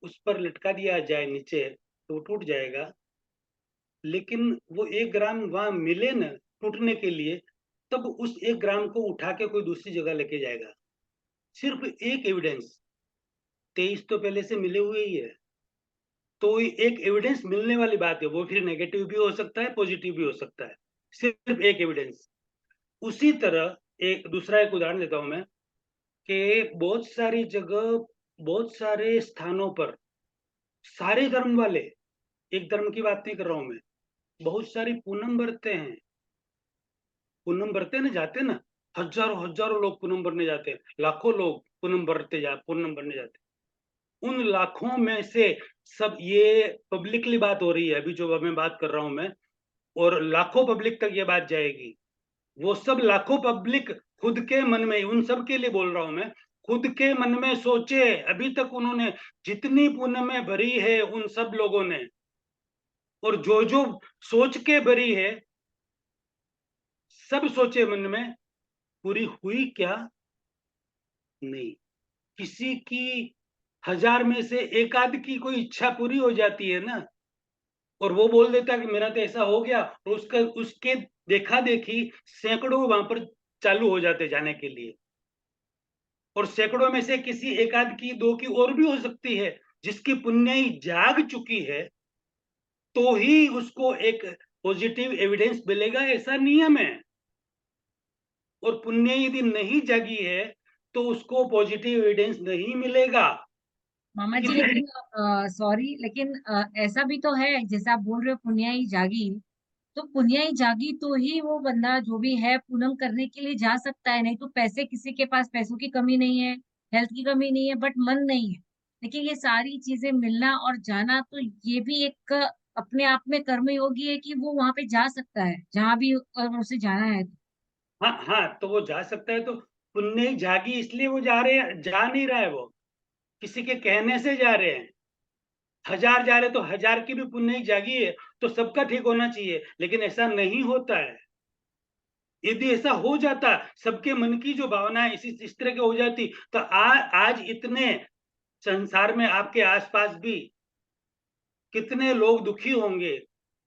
उस पर लटका दिया जाए नीचे तो वो टूट जाएगा। लेकिन वो 1 ग्राम वहां मिले ना टूटने के लिए, तब उस 1 ग्राम को उठा के कोई दूसरी जगह लेके जाएगा। सिर्फ एक एविडेंस, 23 तो पहले से मिले हुए ही है। तो एक एविडेंस मिलने वाली बात है, वो फिर नेगेटिव भी हो सकता है, पॉजिटिव भी हो सकता है। सिर्फ एक एविडेंस। उसी तरह एक उदाहरण देता हूं मैं कि बहुत सारी जगह, बहुत सारे स्थानों पर सारे धर्म वाले, एक धर्म की बात नहीं कर रहा हूं मैं, बहुत सारी पूनम बरते हैं। पूनम बरते ना जाते ना, हजारों हजारों लोग पूनम भरने जाते हैं, लाखों लोग पूनम भरने जाते हैं। उन लाखों में से सब, ये पब्लिकली बात हो रही है अभी जो मैं बात कर रहा हूं मैं, और लाखों पब्लिक तक ये बात जाएगी। वो सब लाखों पब्लिक खुद के मन में, उन सब के लिए बोल रहा हूं मैं, खुद के मन में सोचे अभी तक उन्होंने जितनी पुण्य भरी है उन सब लोगों ने, और जो जो सोच के भरी है, सब सोचे मन में, पूरी हुई क्या? नहीं। किसी की 1000 में से एक आध की कोई इच्छा पूरी हो जाती है ना, और वो बोल देता है कि मेरा तो ऐसा हो गया, और उसके देखा देखी सैकड़ों वहां पर चालू हो जाते जाने के लिए, और सैकड़ों में से किसी एक आध की, दो की और भी हो सकती है, जिसकी पुण्याई जाग चुकी है तो ही उसको एक पॉजिटिव एविडेंस मिलेगा, ऐसा नियम है। और पुण्याई यदि नहीं जागी है तो उसको पॉजिटिव एविडेंस नहीं मिलेगा। मामा जी, लेकिन सॉरी, लेकिन ऐसा भी तो है, जैसे आप बोल रहे हो पुण्याई जागी, तो पुण्याई जागी तो ही वो बंदा जो भी है पूनम करने के लिए जा सकता है। नहीं तो पैसे, किसी के पास पैसों की कमी नहीं है, हेल्थ की कमी नहीं है, बट मन नहीं है। लेकिन ये सारी चीजें मिलना और जाना, तो ये भी एक अपने आप में कर्म योगी है कि वो वहां पे जा सकता है जहां भी उसे जाना है। हाँ हाँ, तो वो जा सकता है। तो पुण्याई जागी इसलिए वो जा रहे हैं, जा नहीं रहा है वो किसी के कहने से जा रहे हैं। 1000 जा रहे तो 1000 की भी पुण्याई जागी है तो सबका ठीक होना चाहिए, लेकिन ऐसा नहीं होता है। यदि ऐसा हो जाता, सबके मन की जो भावना है इस तरह की हो जाती, तो आज इतने संसार में आपके आसपास भी कितने लोग दुखी होंगे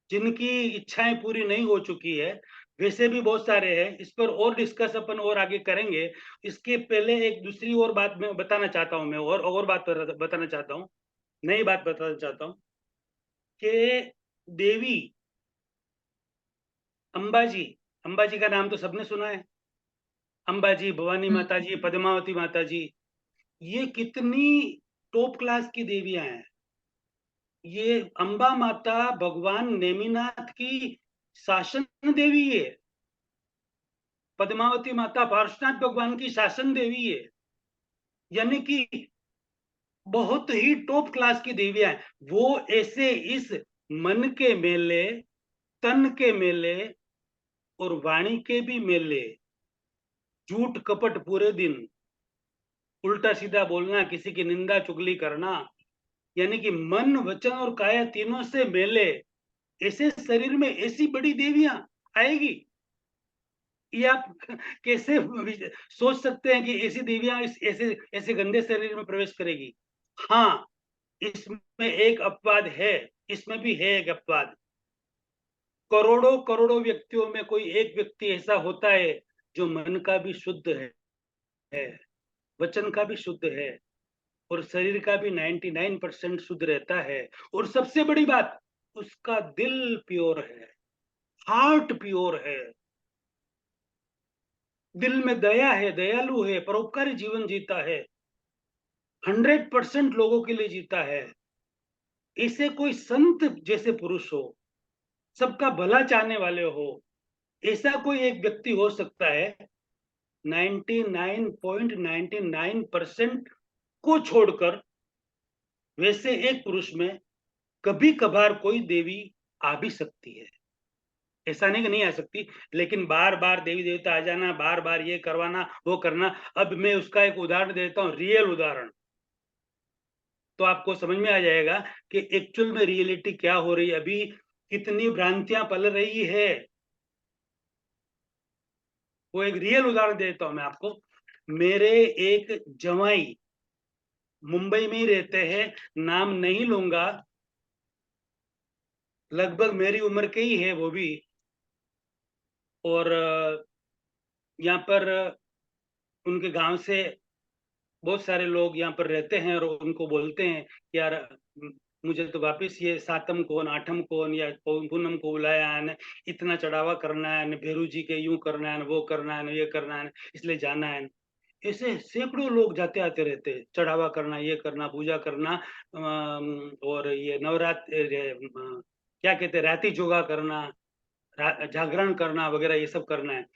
जिनकी इच्छाएं पूरी नहीं हो चुकी है। वैसे भी बहुत सारे हैं, इस पर और डिस्कस अपन और आगे करेंगे। इसके पहले एक दूसरी और बात मैं बताना चाहता हूं, मैं और बात बताना चाहता हूं, नई बात बताना चाहता हूं कि देवी अंबाजी, अंबाजी का नाम तो सबने सुना है। अंबाजी, भवानी माता जी, पद्मावती माता जी, ये कितनी टॉप क्लास की देवियां हैं। ये अंबा माता भगवान नेमिनाथ की शासन देवी है। पद्मावती माता पार्श्वनाथ भगवान की शासन देवी है। यानी कि बहुत ही टॉप क्लास की देवियां हैं। वो ऐसे इस मन के मेले, तन के मेले और वाणी के भी मेले, झूठ कपट पूरे दिन, उल्टा सीधा बोलना, किसी की निंदा चुगली करना, यानी कि मन वचन और काया तीनों से मेले, ऐसे शरीर में ऐसी बड़ी देवियां आएगी, ये आप कैसे सोच सकते हैं कि ऐसी देवियां इस ऐसे ऐसे गंदे शरीर में प्रवेश करेगी? हाँ, इसमें एक अपवाद है, इसमें भी है एक अपवाद। करोड़ों करोड़ों व्यक्तियों में कोई एक व्यक्ति ऐसा होता है जो मन का भी शुद्ध है, वचन का भी शुद्ध है और शरीर का भी 99% शुद्ध रहता है। और सबसे बड़ी बात, उसका दिल प्योर है, हार्ट प्योर है, दिल में दया है, दयालु है, परोपकारी जीवन जीता है, 100% लोगों के लिए जीता है। ऐसे कोई संत जैसे पुरुष हो, सबका भला चाहने वाले हो, ऐसा कोई एक व्यक्ति हो सकता है 99.99% को छोड़कर। वैसे एक पुरुष में कभी कभार कोई देवी आ भी सकती है, ऐसा नहीं कि नहीं आ सकती, लेकिन बार बार देवी देवता आ जाना, बार बार ये करवाना वो करना। अब मैं उसका एक उदाहरण देता हूँ, रियल उदाहरण, तो आपको समझ में आ जाएगा कि एक्चुअल में रियलिटी क्या हो रही है, अभी कितनी भ्रांतियां पल रही है। वो एक रियल उदाहरण देता हूं मैं आपको। मेरे एक जवाई मुंबई में ही रहते हैं, नाम नहीं लूंगा, लगभग मेरी उम्र के ही है वो भी। और यहाँ पर उनके गांव से बहुत सारे लोग यहाँ पर रहते हैं और उनको बोलते हैं कि यार मुझे तो वापस ये सातम कौन आठम कौन या पूनम को बुलाया है, इतना चढ़ावा करना है, भेरू जी के यूं करना है, वो करना है, ये करना है, इसलिए जाना है। ऐसे सैकड़ों लोग जाते आते रहते हैं, चढ़ावा करना, ये करना, पूजा करना, और ये नवरात्र, क्या कहते हैं, राती जोगा करना, जागरण करना वगैरह, ये सब करना है।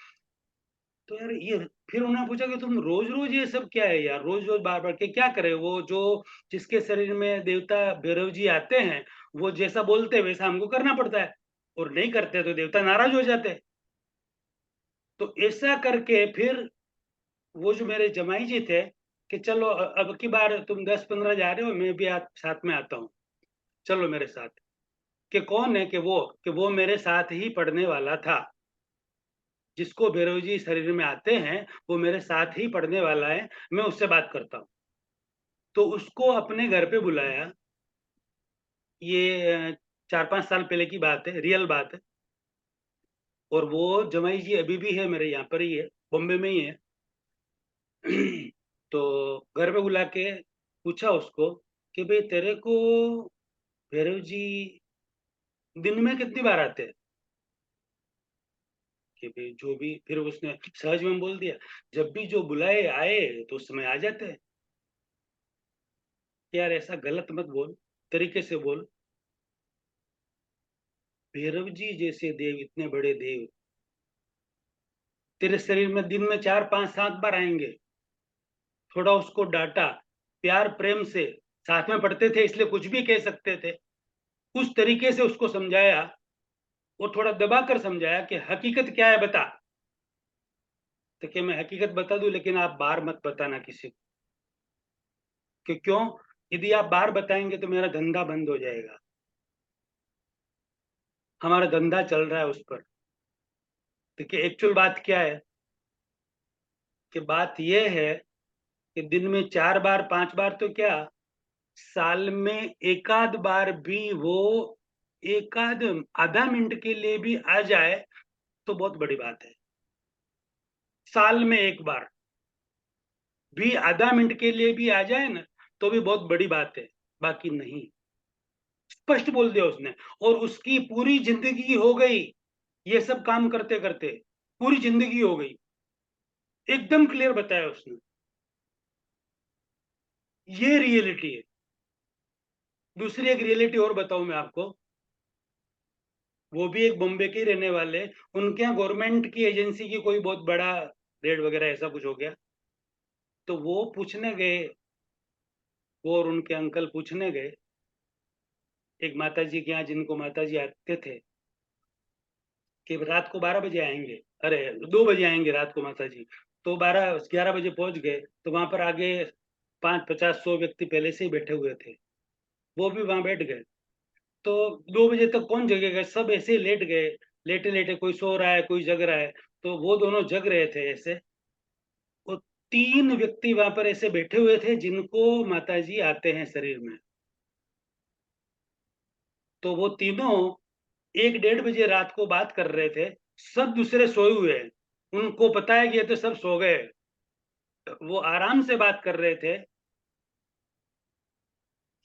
तो यार ये, फिर उन्होंने पूछा कि तुम रोज रोज ये सब क्या है यार, रोज रोज बार बार के क्या करे? वो जो जिसके शरीर में देवता भैरव जी आते हैं, वो जैसा बोलते हैं वैसा हमको करना पड़ता है, और नहीं करते तो देवता नाराज हो जाते हैं। तो ऐसा करके फिर वो जो मेरे जमाई जी थे कि चलो अब की बार तुम 10-15 जा रहे हो, मैं भी साथ में आता हूँ, चलो मेरे साथ। कि कौन है? कि वो मेरे साथ ही पढ़ने वाला था, जिसको भैरव जी शरीर में आते हैं वो मेरे साथ ही पढ़ने वाला है, मैं उससे बात करता हूँ। तो उसको अपने घर पे बुलाया, ये 4-5 साल पहले की बात है, रियल बात है। और वो जमाई जी अभी भी है मेरे यहाँ पर ही है, बॉम्बे में ही है। तो घर पे बुला के पूछा उसको कि भाई तेरे को भैरव जी दिन में कितनी बार आते हैं? कि भाई जो भी, फिर उसने सहज में बोल दिया, जब भी जो बुलाए आए तो उस समय आ जाते हैं। यार ऐसा गलत मत बोल, तरीके से बोल। भैरव जी जैसे देव, इतने बड़े देव तेरे शरीर में दिन में 4 5 7 बार आएंगे। थोड़ा उसको डांटा, प्यार प्रेम से, साथ में पढ़ते थे इसलिए कुछ भी कह सकते थे, उस तरीके से उसको समझाया और थोड़ा दबा कर समझाया कि हकीकत क्या है बता। तो कि मैं हकीकत बता दूं, लेकिन आप बाहर मत बताना किसी को। कि क्यों? यदि आप बाहर बताएंगे तो मेरा धंधा बंद हो जाएगा। हमारा धंधा चल रहा है उस पर। देखिए एक्चुअल बात क्या है, कि बात यह है कि दिन में 4 बार 5 बार तो क्या, साल में एकाध बार भी वो एकाध आधा मिनट के लिए भी आ जाए तो बहुत बड़ी बात है। साल में एक बार भी आधा मिनट के लिए भी आ जाए ना तो भी बहुत बड़ी बात है, बाकी नहीं। स्पष्ट बोल दिया उसने। और उसकी पूरी जिंदगी हो गई ये सब काम करते करते, पूरी जिंदगी हो गई, एकदम क्लियर बताया उसने। ये रियलिटी है। दूसरी एक रियलिटी और बताऊं मैं आपको, वो भी एक बॉम्बे के ही रहने वाले, उनके यहाँ गवर्नमेंट की एजेंसी की कोई बहुत बड़ा रेड वगैरह ऐसा कुछ हो गया, तो वो पूछने गए, वो और उनके अंकल पूछने गए एक माता जी के यहाँ, जिनको माता जी आते थे कि रात को 12 बजे आएंगे, अरे 2 बजे आएंगे रात को माता जी। तो 12 11 बजे पहुंच गए, तो वहां पर आगे 5 50 100 व्यक्ति पहले से ही बैठे हुए थे, वो भी वहां बैठ गए। तो 2 बजे तक कौन जगेगा, सब ऐसे ही लेट गए, लेटे लेटे, कोई सो रहा है कोई जग रहा है। तो वो दोनों जग रहे थे ऐसे। वो 3 व्यक्ति वहां पर ऐसे बैठे हुए थे जिनको माता जी आते हैं शरीर में। तो वो तीनों 1 1:30 बजे रात को बात कर रहे थे। सब दूसरे सोए हुए हैं, उनको पता है कि ये तो सब सो गए। वो आराम से बात कर रहे थे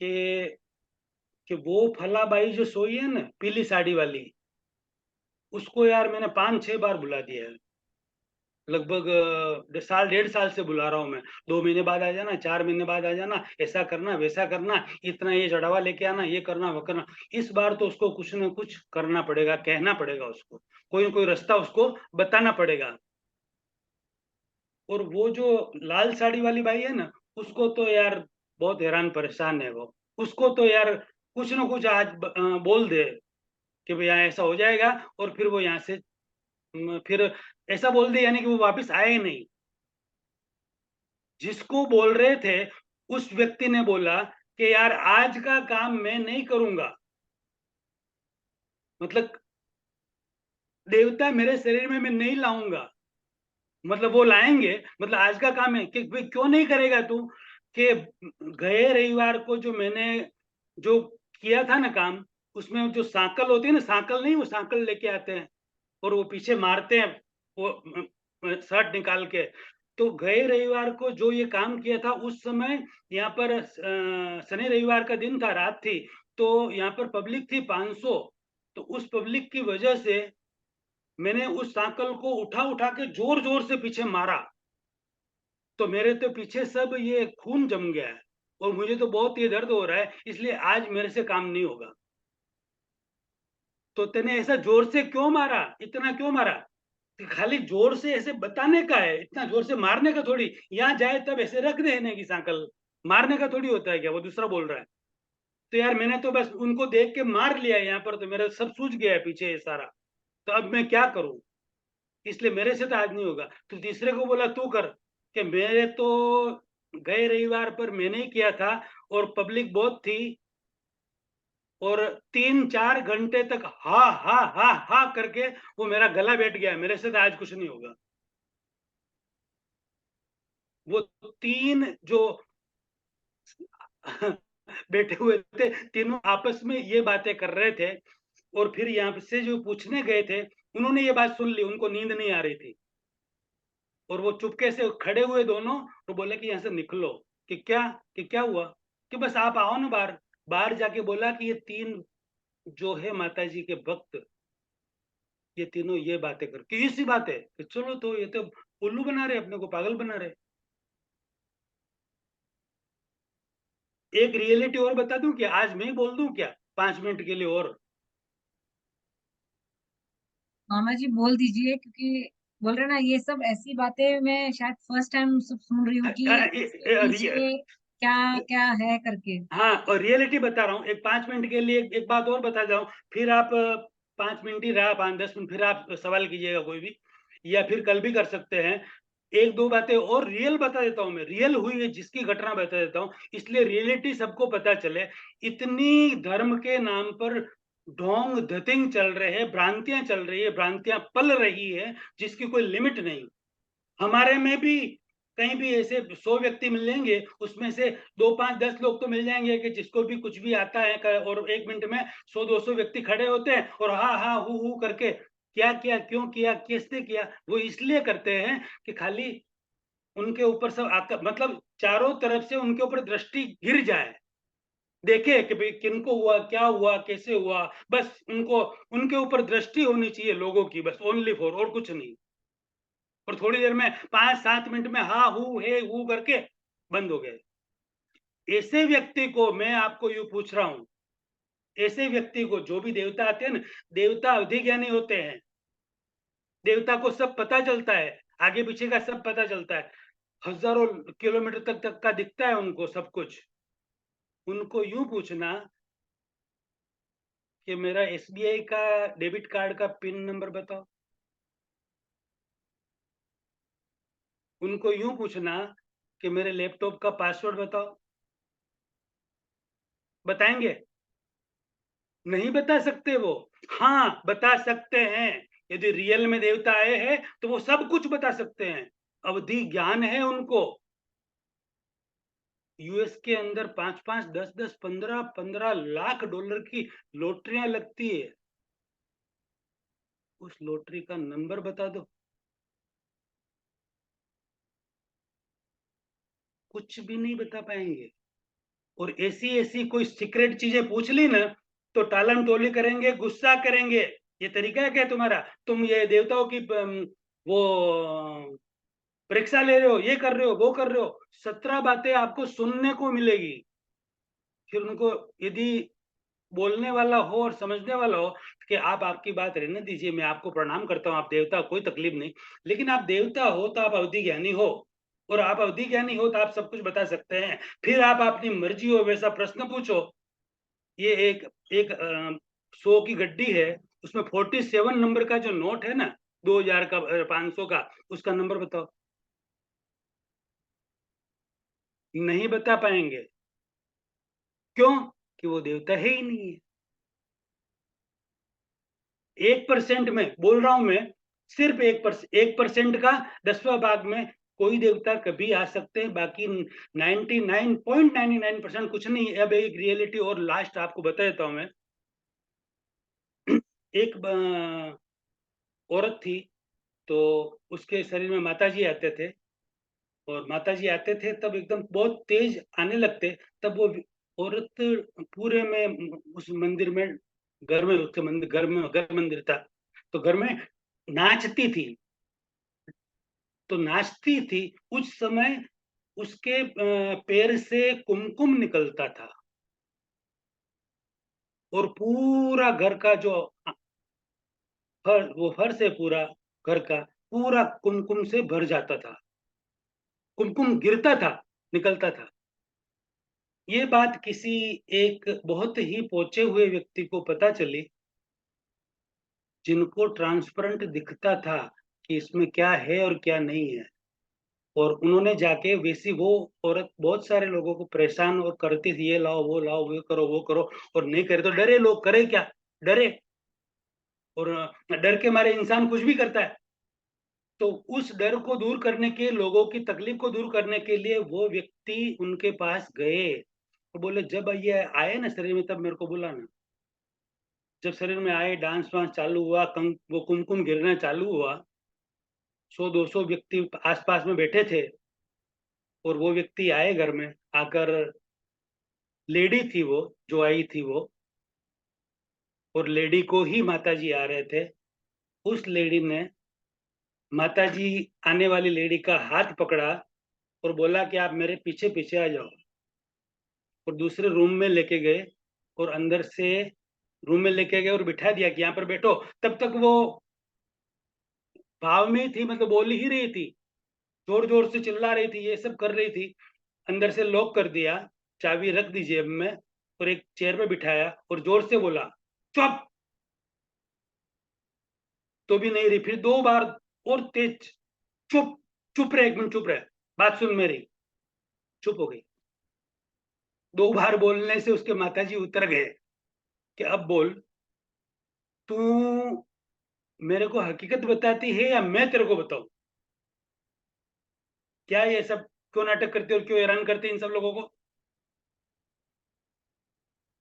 कि वो फलाबाई जो सोई है ना पीली साड़ी वाली, उसको यार मैंने 5 6 बार बुला दिया है। लगभग साल 1.5 साल से बुला रहा हूँ मैं। 2 महीने बाद आ जाना, 4 महीने बाद आ जाना, ऐसा करना वैसा करना, इतना ये चढ़ावा लेके आना, ये करना वो करना। इस बार तो उसको कुछ न कुछ करना पड़ेगा, कहना पड़ेगा उसको, कोई न कोई रास्ता उसको बताना पड़ेगा। और वो जो लाल साड़ी वाली बाई है ना, उसको तो यार बहुत हैरान परेशान है वो। उसको तो यार कुछ न कुछ आज बोल दे कि भाई यहाँ ऐसा हो जाएगा, और फिर वो यहाँ से फिर ऐसा बोल दे यानी कि वो वापस आए ही नहीं। जिसको बोल रहे थे उस व्यक्ति ने बोला कि यार आज का काम मैं नहीं करूंगा, मतलब देवता मेरे शरीर में मैं नहीं लाऊंगा। मतलब वो लाएंगे, मतलब आज का काम है कि भाई क्यों नहीं करेगा तू? कि गए रविवार को जो मैंने जो किया था ना काम, उसमें जो सांकल होती है ना, सांकल नहीं, वो सांकल लेके आते हैं और वो पीछे मारते हैं वो शर्ट निकाल के। तो गए रविवार को जो ये काम किया था उस समय यहाँ पर शनि रविवार का दिन था, रात थी, तो यहाँ पर पब्लिक थी 500। तो उस पब्लिक की वजह से मैंने उस सांकल को उठा उठा के जोर जोर से पीछे मारा, तो मेरे तो पीछे सब ये खून जम गया है और मुझे तो बहुत ये दर्द हो रहा है, इसलिए आज मेरे से काम नहीं होगा। तो तेने ऐसा जोर से क्यों मारा, इतना क्यों मारा? कि खाली जोर से ऐसे बताने का है, इतना जोर से मारने का थोड़ी। यहाँ जाए तब ऐसे रख देने की सांकल, मारने का थोड़ी होता है क्या? वो दूसरा बोल रहा है। तो यार मैंने तो बस उनको देख के मार लिया, यहाँ पर तो मेरा सब सूझ गया है पीछे ये सारा। तो अब मैं क्या करूं? इसलिए मेरे से तो आज नहीं होगा। तो तीसरे को बोला तू कर, कि मेरे तो गए रविवार पर मैंने ही किया था और पब्लिक बहुत थी, और 3 4 घंटे तक हा हा हा हा करके वो मेरा गला बैठ गया। मेरे से तो आज कुछ नहीं होगा। वो 3 जो बैठे हुए थे, तीनों आपस में ये बातें कर रहे थे, और फिर यहाँ से जो पूछने गए थे उन्होंने ये बात सुन ली, उनको नींद नहीं आ रही थी, और वो चुपके से खड़े हुए दोनों, तो बोले कि यहाँ से निकलो। कि क्या हुआ? कि बस आप आओ ना बाहर। बाहर जाके बोला कि ये 3 जो है माता जी के भक्त, ये तीनों ये बातें कर, कि सी बात है कि चलो, तो ये तो उल्लू बना रहे, अपने को पागल बना रहे। एक रियलिटी और बता दूं क्या? आज मैं ही बोल दूं क्या 5 मिनट के लिए और? मामा जी बोल दीजिए, क्योंकि बोल रहे ना ये सब ऐसी बातें मैं शायद फर्स्ट टाइम सब सुन रही हूँ कि इसके पीछे क्या क्या है करके। हाँ, और रियलिटी बता रहा हूँ। एक 5 मिनट के लिए एक बात और बता जाऊं, फिर आप 5 मिनट ही रहा, 5-10 मिनट, फिर आप सवाल कीजिएगा कोई भी, या फिर कल भी कर सकते हैं। 1-2 बातें और रियल बता देता हूँ मैं, रियल हुई है जिसकी घटना बता देता हूँ, इसलिए रियलिटी सबको पता चले। इतनी धर्म के नाम पर ढोंग धतिंग चल रहे हैं, भ्रांतियां चल रही है, भ्रांतियां पल रही है, जिसकी कोई लिमिट नहीं। हमारे में भी कहीं भी ऐसे 100 व्यक्ति मिलेंगे, उसमें से 2, 5, 10 लोग तो मिल जाएंगे कि जिसको भी कुछ भी आता है, और 1 मिनट में 100-200 व्यक्ति खड़े होते हैं और हाँ हाँ हु करके क्या किया, क्यों किया, किसने किया। वो इसलिए करते हैं कि खाली उनके ऊपर सब मतलब चारों तरफ से उनके ऊपर दृष्टि गिर जाए, देखे कि भाई किनको हुआ, क्या हुआ, कैसे हुआ। बस उनको उनके ऊपर दृष्टि होनी चाहिए लोगों की, बस ओनली फॉर, और कुछ नहीं। और थोड़ी देर में 5-7 मिनट में हा हु हे हु करके बंद हो गए। ऐसे व्यक्ति को मैं आपको यूं पूछ रहा हूं, ऐसे व्यक्ति को, जो भी देवता आते हैं ना, देवता अवधि ज्ञानी होते हैं। देवता को सब पता चलता है, आगे पीछे का सब पता चलता है, हजारों किलोमीटर तक का दिखता है उनको सब कुछ। उनको यूं पूछना कि मेरा एसबीआई का डेबिट कार्ड का पिन नंबर बताओ। उनको यूं पूछना कि मेरे लैपटॉप का पासवर्ड बताओ। बताएंगे? नहीं बता सकते वो। हाँ, बता सकते हैं। यदि रियल में देवता आए हैं तो वो सब कुछ बता सकते हैं। अवधि ज्ञान है उनको। यूएस के अंदर 5-5, 10-10, 15-15 लाख डॉलर की लॉटरियां लगती है। उस लॉटरी का नंबर बता दो। कुछ भी नहीं बता पाएंगे। और ऐसी ऐसी कोई सीक्रेट चीजें पूछ ली ना, तो टालम टोली करेंगे, गुस्सा करेंगे। ये तरीका है क्या तुम्हारा? तुम ये देवताओं की वो परीक्षा ले रहे हो, ये कर रहे हो, वो कर रहे हो। 17 बातें आपको सुनने को मिलेगी। फिर उनको यदि बोलने वाला हो और समझने वाला हो कि आप आपकी बात रहने दीजिए, मैं आपको प्रणाम करता हूँ, आप देवता, कोई तकलीफ नहीं, लेकिन आप देवता हो तो आप अवधि ज्ञानी हो, और आप अवधि ज्ञानी हो तो आप सब कुछ बता सकते हैं। फिर आप अपनी मर्जी हो वैसा प्रश्न पूछो। ये एक एक 100 की गड्डी है, उसमें 47 नंबर का जो नोट है ना, 2000 का, 500 का, उसका नंबर बताओ। नहीं बता पाएंगे। क्यों? कि वो देवता है ही नहीं है। 1% में बोल रहा हूं मैं, सिर्फ 1% का 10वां भाग में कोई देवता कभी आ सकते हैं, बाकी 99.99% कुछ नहीं है। अब एक रियलिटी और लास्ट आपको बता देता हूं मैं। एक औरत थी, तो उसके शरीर में माता जी आते थे, और माता जी आते थे तब एकदम बहुत तेज आने लगते। तब वो औरत पूरे में उस मंदिर में, घर में, उसके मंदिर, घर में घर मंदिर था, तो घर में नाचती थी। तो नाचती थी उस समय, उसके पैर से कुमकुम निकलता था, और पूरा घर का जो वो फर्श है, पूरा घर का पूरा कुमकुम से भर जाता था। कुमकुम गिरता था, निकलता था। ये बात किसी एक बहुत ही पहुंचे हुए व्यक्ति को पता चली, जिनको ट्रांसपेरेंट दिखता था कि इसमें क्या है और क्या नहीं है। और उन्होंने जाके, वैसी वो औरत बहुत सारे लोगों को परेशान और करती थी, ये लाओ, वो लाओ, वो करो, वो करो, और नहीं करे तो डरे लोग, करे क्या, डरे। और डर के मारे इंसान कुछ भी करता है। तो उस डर को दूर करने के, लोगों की तकलीफ को दूर करने के लिए वो व्यक्ति उनके पास गए, तो बोले जब ये आए ना शरीर में, तब मेरे को बुलाना। जब शरीर में आए, डांस वांस चालू हुआ, वो कुमकुम गिरना चालू हुआ, 100-200 व्यक्ति आसपास में बैठे थे, और वो व्यक्ति आए घर में आकर, लेडी थी वो जो आई थी वो, और लेडी को ही माताजी आ रहे थे। उस लेडी ने माताजी आने वाली लेडी का हाथ पकड़ा और बोला कि आप मेरे पीछे पीछे आ जाओ, और दूसरे रूम में लेके गए, और अंदर से रूम में लेके गए और बिठा दिया कि यहाँ पर बैठो। तब तक वो भाव में ही थी, मतलब बोल ही रही थी, जोर जोर से चिल्ला रही थी, ये सब कर रही थी। अंदर से लॉक कर दिया, चाबी रख दी जेब में, और एक चेयर पे बिठाया और जोर से बोला चुप। तो भी नहीं रही, फिर 2 बार और तेज, चुप, चुप रहे, 1 मिनट चुप रहे, बात सुन मेरी। चुप हो गई। 2 बार बोलने से उसके माताजी उतर गए कि अब बोल, तू मेरे को हकीकत बताती है या मैं तेरे को बताऊं? क्या ये सब क्यों नाटक करते और क्यों हैरान करते इन सब लोगों को?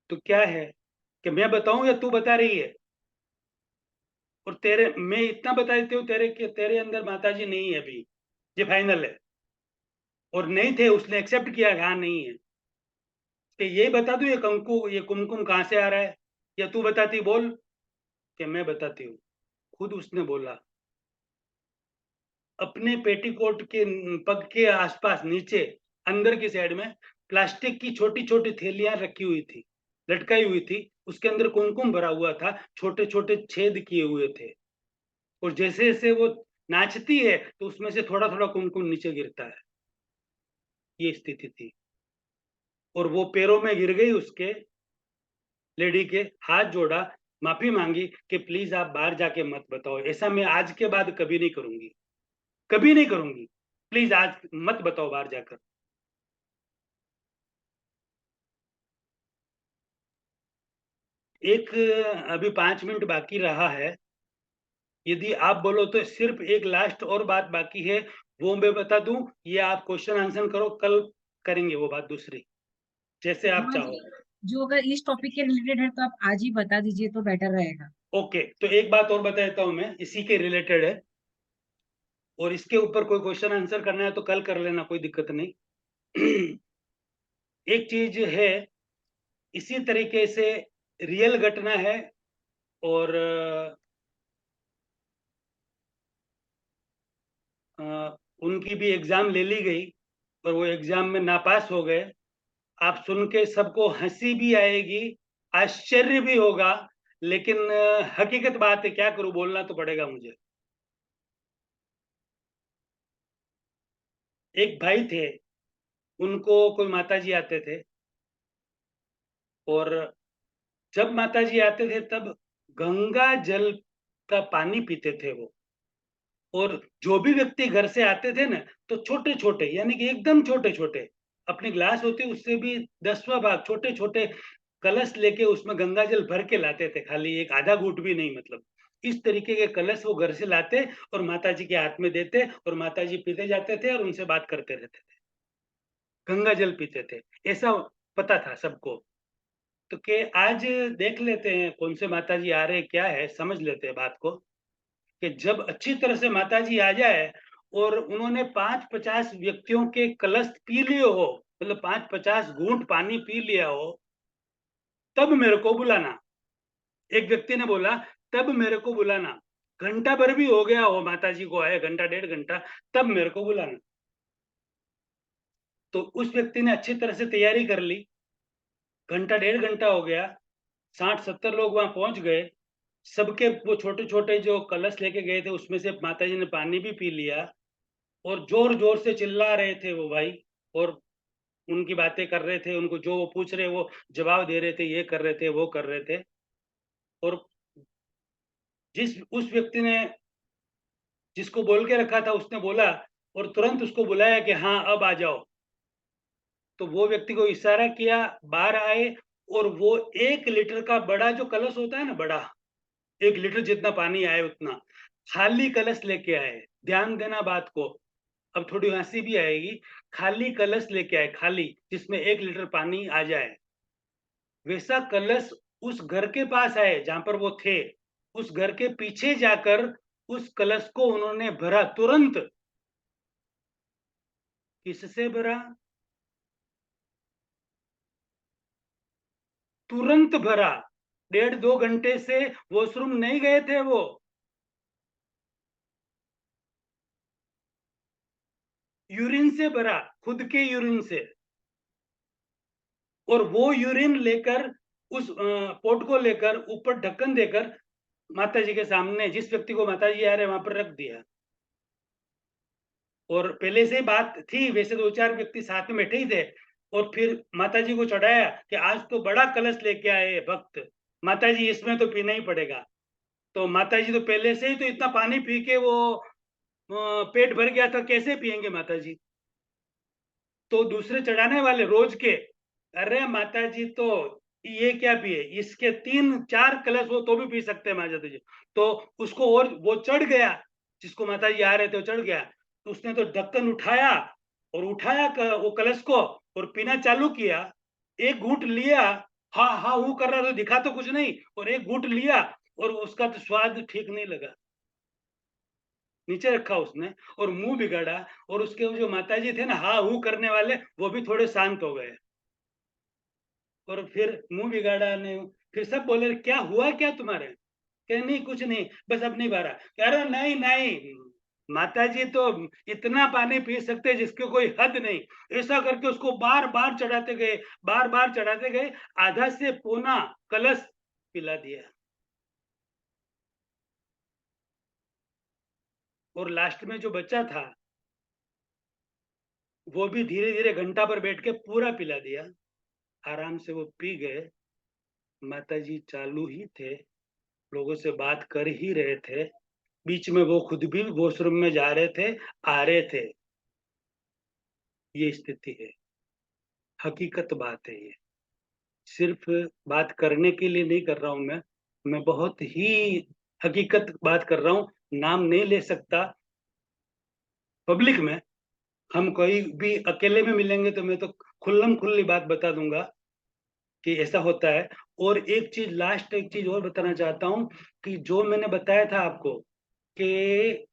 तो क्या है कि मैं बताऊं या तू बता रही है? और तेरे, मैं इतना बता देती हूँ तेरे कि तेरे अंदर माताजी नहीं है अभी, ये फाइनल है। और नहीं थे, उसने एक्सेप्ट किया, हाँ नहीं है। कि ये बता दूं ये कंकु, ये कुमकुम कहाँ से आ रहा है, या तू बताती? बोल। कि मैं बताती हूँ। खुद उसने बोला, अपने पेटीकोट के पग के आसपास नीचे अंदर की साइड में प्लास्टिक की छोटी छोटी थैलियां रखी हुई थी, लटकाई हुई थी। उसके अंदर कुमकुम भरा हुआ था, छोटे छोटे छेद किए हुए थे, और जैसे जैसे वो नाचती है तो उसमें से थोड़ा थोड़ा कुमकुम नीचे गिरता है। ये स्थिति थी। और वो पैरों में गिर गई उसके, लेडी के, हाथ जोड़ा, माफी मांगी कि प्लीज आप बाहर जाके मत बताओ, ऐसा मैं आज के बाद कभी नहीं करूंगी, कभी नहीं करूंगी, प्लीज आज मत बताओ बाहर जाकर। एक अभी 5 मिनट बाकी रहा है, यदि आप बोलो तो सिर्फ एक लास्ट और बात बाकी है, वो मैं बता दूं, ये आप क्वेश्चन आंसर करो, कल करेंगे वो बात दूसरी, जैसे आप हाँ चाहो। जो अगर इस टॉपिक के रिलेटेड है तो आप आज ही बता दीजिए तो बेटर रहेगा। ओके, तो एक बात और बता देता हूं मैं, इसी के रिलेटेड है, और इसके ऊपर कोई क्वेश्चन आंसर करना है तो कल कर लेना, कोई दिक्कत नहीं। एक चीज है, इसी तरीके से रियल घटना है, और उनकी भी एग्जाम ले ली गई, और वो एग्जाम में नापास हो गए। आप सुन के सबको हंसी भी आएगी, आश्चर्य भी होगा, लेकिन हकीकत बात है, क्या करूं, बोलना तो पड़ेगा मुझे। एक भाई थे, उनको कोई माताजी आते थे, और जब माताजी आते थे तब गंगा जल का पानी पीते थे वो। और जो भी व्यक्ति घर से आते थे ना, तो छोटे छोटे, यानी कि एकदम छोटे छोटे, अपनी ग्लास होती उससे भी 10वां भाग छोटे छोटे कलश लेके उसमें गंगा जल भर के लाते थे, खाली एक आधा घूंट भी नहीं, मतलब इस तरीके के कलश वो घर से लाते और माताजी के हाथ में देते, और माताजी पीते जाते थे और उनसे बात करते रहते थे, गंगा जल पीते थे, ऐसा पता था सबको। तो के आज देख लेते हैं कौन से माताजी आ रहे, क्या है, समझ लेते हैं बात को। कि जब अच्छी तरह से माताजी आ जाए और उन्होंने 5-50 व्यक्तियों के कलश पी लिए हो, मतलब 5-50 घूंट पानी पी लिया हो, तब मेरे को बुलाना। एक व्यक्ति ने बोला, तब मेरे को बुलाना, घंटा भर भी हो गया हो माताजी को आए, घंटा 1.5 घंटा, तब मेरे को बुलाना। तो उस व्यक्ति ने अच्छी तरह से तैयारी कर ली, घंटा 1.5 घंटा हो गया, 60-70 लोग वहां पहुंच गए, सबके वो छोटे छोटे जो कलश लेके गए थे उसमें से माताजी ने पानी भी पी लिया, और जोर जोर से चिल्ला रहे थे वो भाई, और उनकी बातें कर रहे थे, उनको जो वो पूछ रहे वो जवाब दे रहे थे, ये कर रहे थे, वो कर रहे थे। और जिस उस व्यक्ति ने जिसको बोल के रखा था उसने बोला, और तुरंत उसको बुलाया कि हाँ अब आ जाओ। तो वो व्यक्ति को इशारा किया, बाहर आए, और वो 1 लीटर का बड़ा जो कलश होता है ना, बड़ा 1 लीटर जितना पानी आए उतना खाली कलश लेके आए। ध्यान देना बात को, अब थोड़ी हंसी भी आएगी। खाली कलश लेके आए, खाली, जिसमें 1 लीटर पानी आ जाए, वैसा कलश उस घर के पास आए जहां पर वो थे, उस घर के पीछे जाकर उस कलश को उन्होंने भरा तुरंत। किससे भरा? तुरंत भरा। 1.5-2 घंटे से वॉशरूम नहीं गए थे वो। यूरिन से भरा, खुद के यूरिन से। और वो यूरिन लेकर उस पोट को लेकर ऊपर ढक्कन देकर माताजी के सामने, जिस व्यक्ति को माताजी आ रहे वहां पर रख दिया। और पहले से ही बात थी, वैसे 2-4 व्यक्ति साथ में बैठे ही थे। और फिर माताजी को चढ़ाया कि आज तो बड़ा कलश लेके आए भक्त, माताजी इसमें तो पीना ही पड़ेगा। तो माताजी तो पहले से ही तो इतना पानी पी के वो पेट भर गया था, कैसे पिएंगे माताजी। तो दूसरे चढ़ाने वाले रोज के, अरे माताजी तो ये क्या पिए, इसके 3-4 कलश हो तो भी पी सकते हैं माता जी। तो उसको, और वो चढ़ गया, जिसको माताजी आ रहे थे वो चढ़ गया। तो उसने तो ढक्कन उठाया और उठाया वो कलश को और पीना चालू किया। एक घूंट लिया, हाँ हाँ वो कर रहा था, दिखा तो कुछ नहीं, और एक घूंट लिया और उसका तो स्वाद ठीक नहीं लगा, नीचे रखा उसने और मुंह बिगाड़ा। और उसके जो माताजी थे ना हाँ हूँ करने वाले, वो भी थोड़े शांत हो गए। और फिर मुंह बिगाड़ा ने, फिर सब बोले क्या हुआ क्या तुम्हारे, कह नहीं कुछ नहीं, बस अब नहीं भरा। कह रहे नहीं नहीं, माताजी तो इतना पानी पी सकते जिसकी कोई हद नहीं। ऐसा करके उसको बार बार चढ़ाते गए, बार बार चढ़ाते गए, आधा से पौना कलश पिला दिया। और लास्ट में जो बच्चा था वो भी धीरे धीरे घंटा पर बैठ के पूरा पिला दिया। आराम से वो पी गए। माताजी चालू ही थे, लोगों से बात कर ही रहे थे, बीच में वो खुद भी वॉशरूम में जा रहे थे, आ रहे थे। ये स्थिति है, हकीकत बात है ये। सिर्फ बात करने के लिए नहीं कर रहा हूं मैं बहुत ही हकीकत बात कर रहा हूं। नाम नहीं ले सकता पब्लिक में। हम कोई भी अकेले में मिलेंगे तो मैं तो खुल्लम खुल्ली बात बता दूंगा कि ऐसा होता है। और एक चीज, लास्ट एक चीज और बताना चाहता हूं कि जो मैंने बताया था आपको कि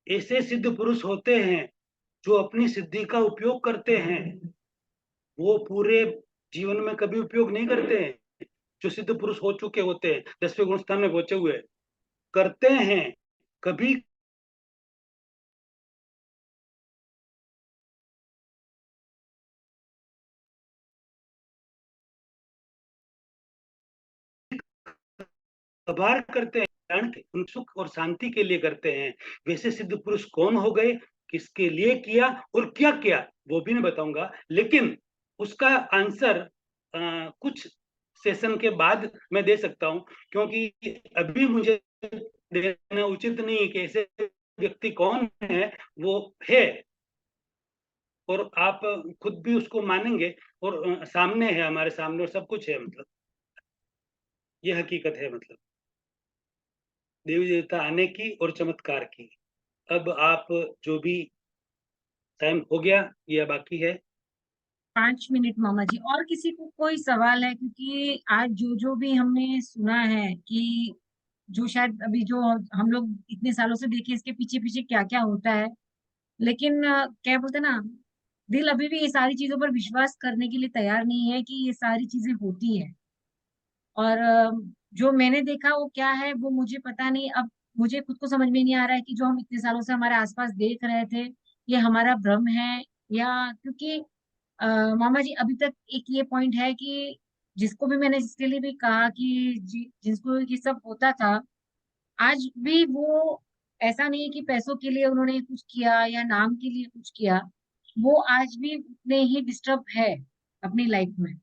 ऐसे सिद्ध पुरुष होते हैं जो अपनी सिद्धि का उपयोग करते हैं, वो पूरे जीवन में कभी उपयोग नहीं करते हैं। जो सिद्ध पुरुष हो चुके होते हैं, 10वें गुण स्थान में पहुंचे हुए, करते हैं कभी कभार करते हैं, ज्ञान के सुख और शांति के लिए करते हैं। वैसे सिद्ध पुरुष कौन हो गए, किसके लिए किया और क्या किया, वो भी मैं बताऊंगा। लेकिन उसका आंसर कुछ सेशन के बाद मैं दे सकता हूं, क्योंकि अभी मुझे देना उचित नहीं है कि ऐसे व्यक्ति कौन है। वो है और आप खुद भी उसको मानेंगे, और सामने है, हमारे सामने, और सब कुछ है। मतलब ये हकीकत है, मतलब देवी देवता आने की और चमत्कार की। अब आप जो भी, टाइम हो गया या बाकी है? 5 मिनट मामा जी, और किसी को कोई सवाल है? क्योंकि आज जो जो भी हमने सुना है कि जो शायद अभी जो हम लोग इतने सालों से देखे इसके पीछे पीछे क्या क्या होता है, लेकिन क्या बोलते हैं ना, दिल अभी भी ये सारी चीजों पर विश्वास करने के लिए तैयार नहीं है कि ये सारी चीजें होती है। और जो मैंने देखा वो क्या है वो मुझे पता नहीं। अब मुझे खुद को समझ में नहीं आ रहा है कि जो हम इतने सालों से हमारे आसपास देख रहे थे ये हमारा भ्रम है, या क्योंकि मामा जी अभी तक एक ये पॉइंट है कि जिसको भी मैंने, जिसके लिए भी कहा कि जिसको ये सब होता था, आज भी वो, ऐसा नहीं है कि पैसों के लिए उन्होंने कुछ किया या नाम के लिए कुछ किया, वो आज भी उतने ही डिस्टर्ब है अपनी लाइफ में।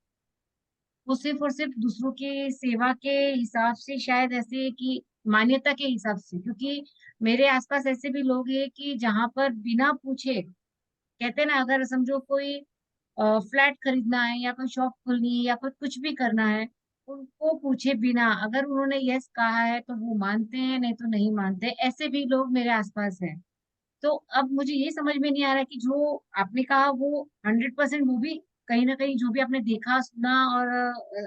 वो सिर्फ और सिर्फ दूसरों के सेवा के हिसाब से, शायद ऐसे कि मान्यता के हिसाब से, क्योंकि मेरे आसपास ऐसे भी लोग हैं कि जहां पर बिना पूछे, कहते हैं ना, अगर समझो कोई फ्लैट खरीदना है या कोई शॉप खोलनी है या कोई कुछ भी करना है, उनको पूछे बिना अगर उन्होंने यस कहा है तो वो मानते हैं, नहीं तो नहीं मानते। ऐसे भी लोग मेरे आसपास हैं। तो अब मुझे ये समझ में नहीं आ रहा कि जो आपने कहा वो 100% वो भी कहीं ना कहीं जो भी आपने देखा सुना और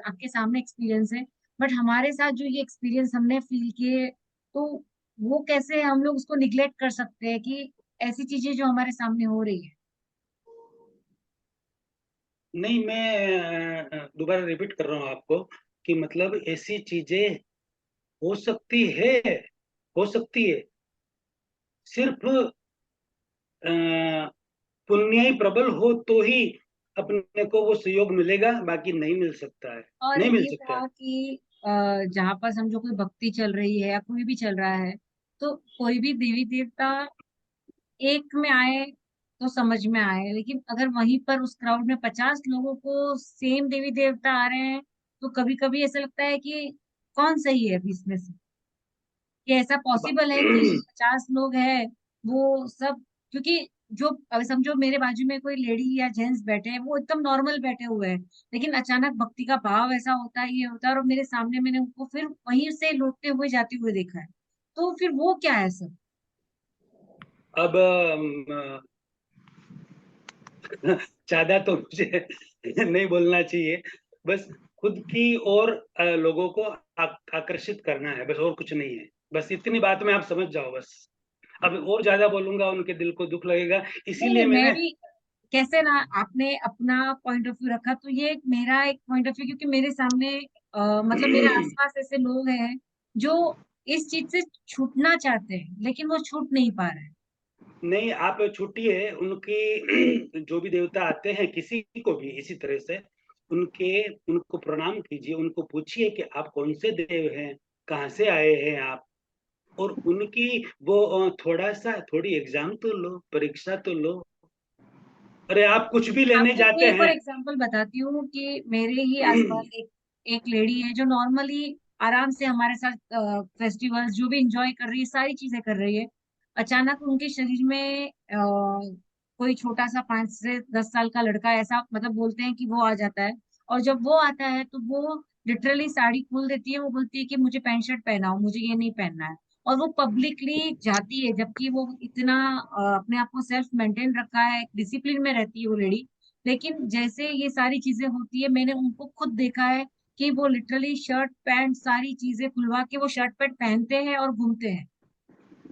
आपके सामने एक्सपीरियंस है, बट हमारे साथ जो ये एक्सपीरियंस हमने फील किए, तो वो कैसे हम लोग उसको निग्लेक्ट कर सकते हैं कि ऐसी चीजें जो हमारे सामने हो रही है। नहीं, मैं दोबारा रिपीट कर रहा हूँ आपको कि मतलब ऐसी चीजें हो सकती है, हो सकती है। सिर्फ अ, पुण्य ही प्रबल हो तो ही अपने को वो सहयोग मिलेगा, बाकी नहीं मिल सकता है, और नहीं मिल ये सकता है। था कि जहाँ पर समझो कोई भक्ति चल रही है या कोई भी चल रहा है, तो कोई भी देवी देवता एक में आए तो समझ में आए, लेकिन अगर वहीं पर उस क्राउड में 50 लोगों को सेम देवी देवता आ रहे हैं, तो कभी कभी ऐसा लगता है कि कौन सही है अभी इसमें से। कि ऐसा बा- पॉसिबल है कि 50 लोग हैं वो सब, क्योंकि जो अब समझो मेरे बाजू में कोई लेडी या जेंट्स बैठे हैं, वो एकदम नॉर्मल बैठे हुए हैं, लेकिन अचानक भक्ति का भाव ऐसा होता है, ये होता है, और मेरे सामने मैंने उनको फिर वहीं से लौटते हुए जाते हुए देखा है, तो फिर वो क्या है सब। अब ज्यादा तो मुझे नहीं बोलना चाहिए, बस खुद की और लोगों को आकर्षित करना है, बस और कुछ नहीं है। बस इतनी बात में आप समझ जाओ बस। अब और ज्यादा बोलूंगा उनके दिल को दुख लगेगा, नहीं इसीलिए नहीं, मैं मैंने। भी कैसे ना, आपने अपना पॉइंट ऑफ व्यू रखा, तो ये मेरा एक पॉइंट ऑफ व्यू, क्योंकि मेरे सामने मतलब मेरे आसपास ऐसे लोग हैं जो इस चीज से छूटना चाहते हैं, लेकिन वो छूट नहीं पा रहे हैं। नहीं, आप छूटिए उनकी जो भी देवता आते हैं किसी को भी इसी तरह से उनके उनको प्रणाम कीजिए, उनको पूछिए कि आप कौन से देव हैं, कहाँ से आए हैं आप, और उनकी वो थोड़ा सा थोड़ी एग्जाम तो लो, परीक्षा तो लो। अरे आप कुछ भी लेने आपको जाते एक और हैं। एग्जांपल बताती हूँ कि मेरे ही आसपास एक लेडी है जो नॉर्मली आराम से हमारे साथ फेस्टिवल्स जो भी इंजॉय कर रही है, सारी चीजें कर रही है। अचानक उनके शरीर में कोई छोटा सा 5 से 10 साल का लड़का, ऐसा मतलब बोलते हैं कि वो आ जाता है, और जब वो आता है तो वो लिटरली साड़ी खोल देती है, वो बोलती है कि मुझे पैंट शर्ट पहनाओ, मुझे ये नहीं पहनना है, और वो पब्लिकली जाती है, जबकि वो इतना अपने आप को सेल्फ मेंटेन रखा है, डिसिप्लिन में रहती है वो लेडी। लेकिन जैसे ये सारी चीजें होती है, मैंने उनको खुद देखा है कि वो लिटरली शर्ट पैंट सारी चीजें खुलवा के वो शर्ट पैंट पहनते हैं और घूमते हैं।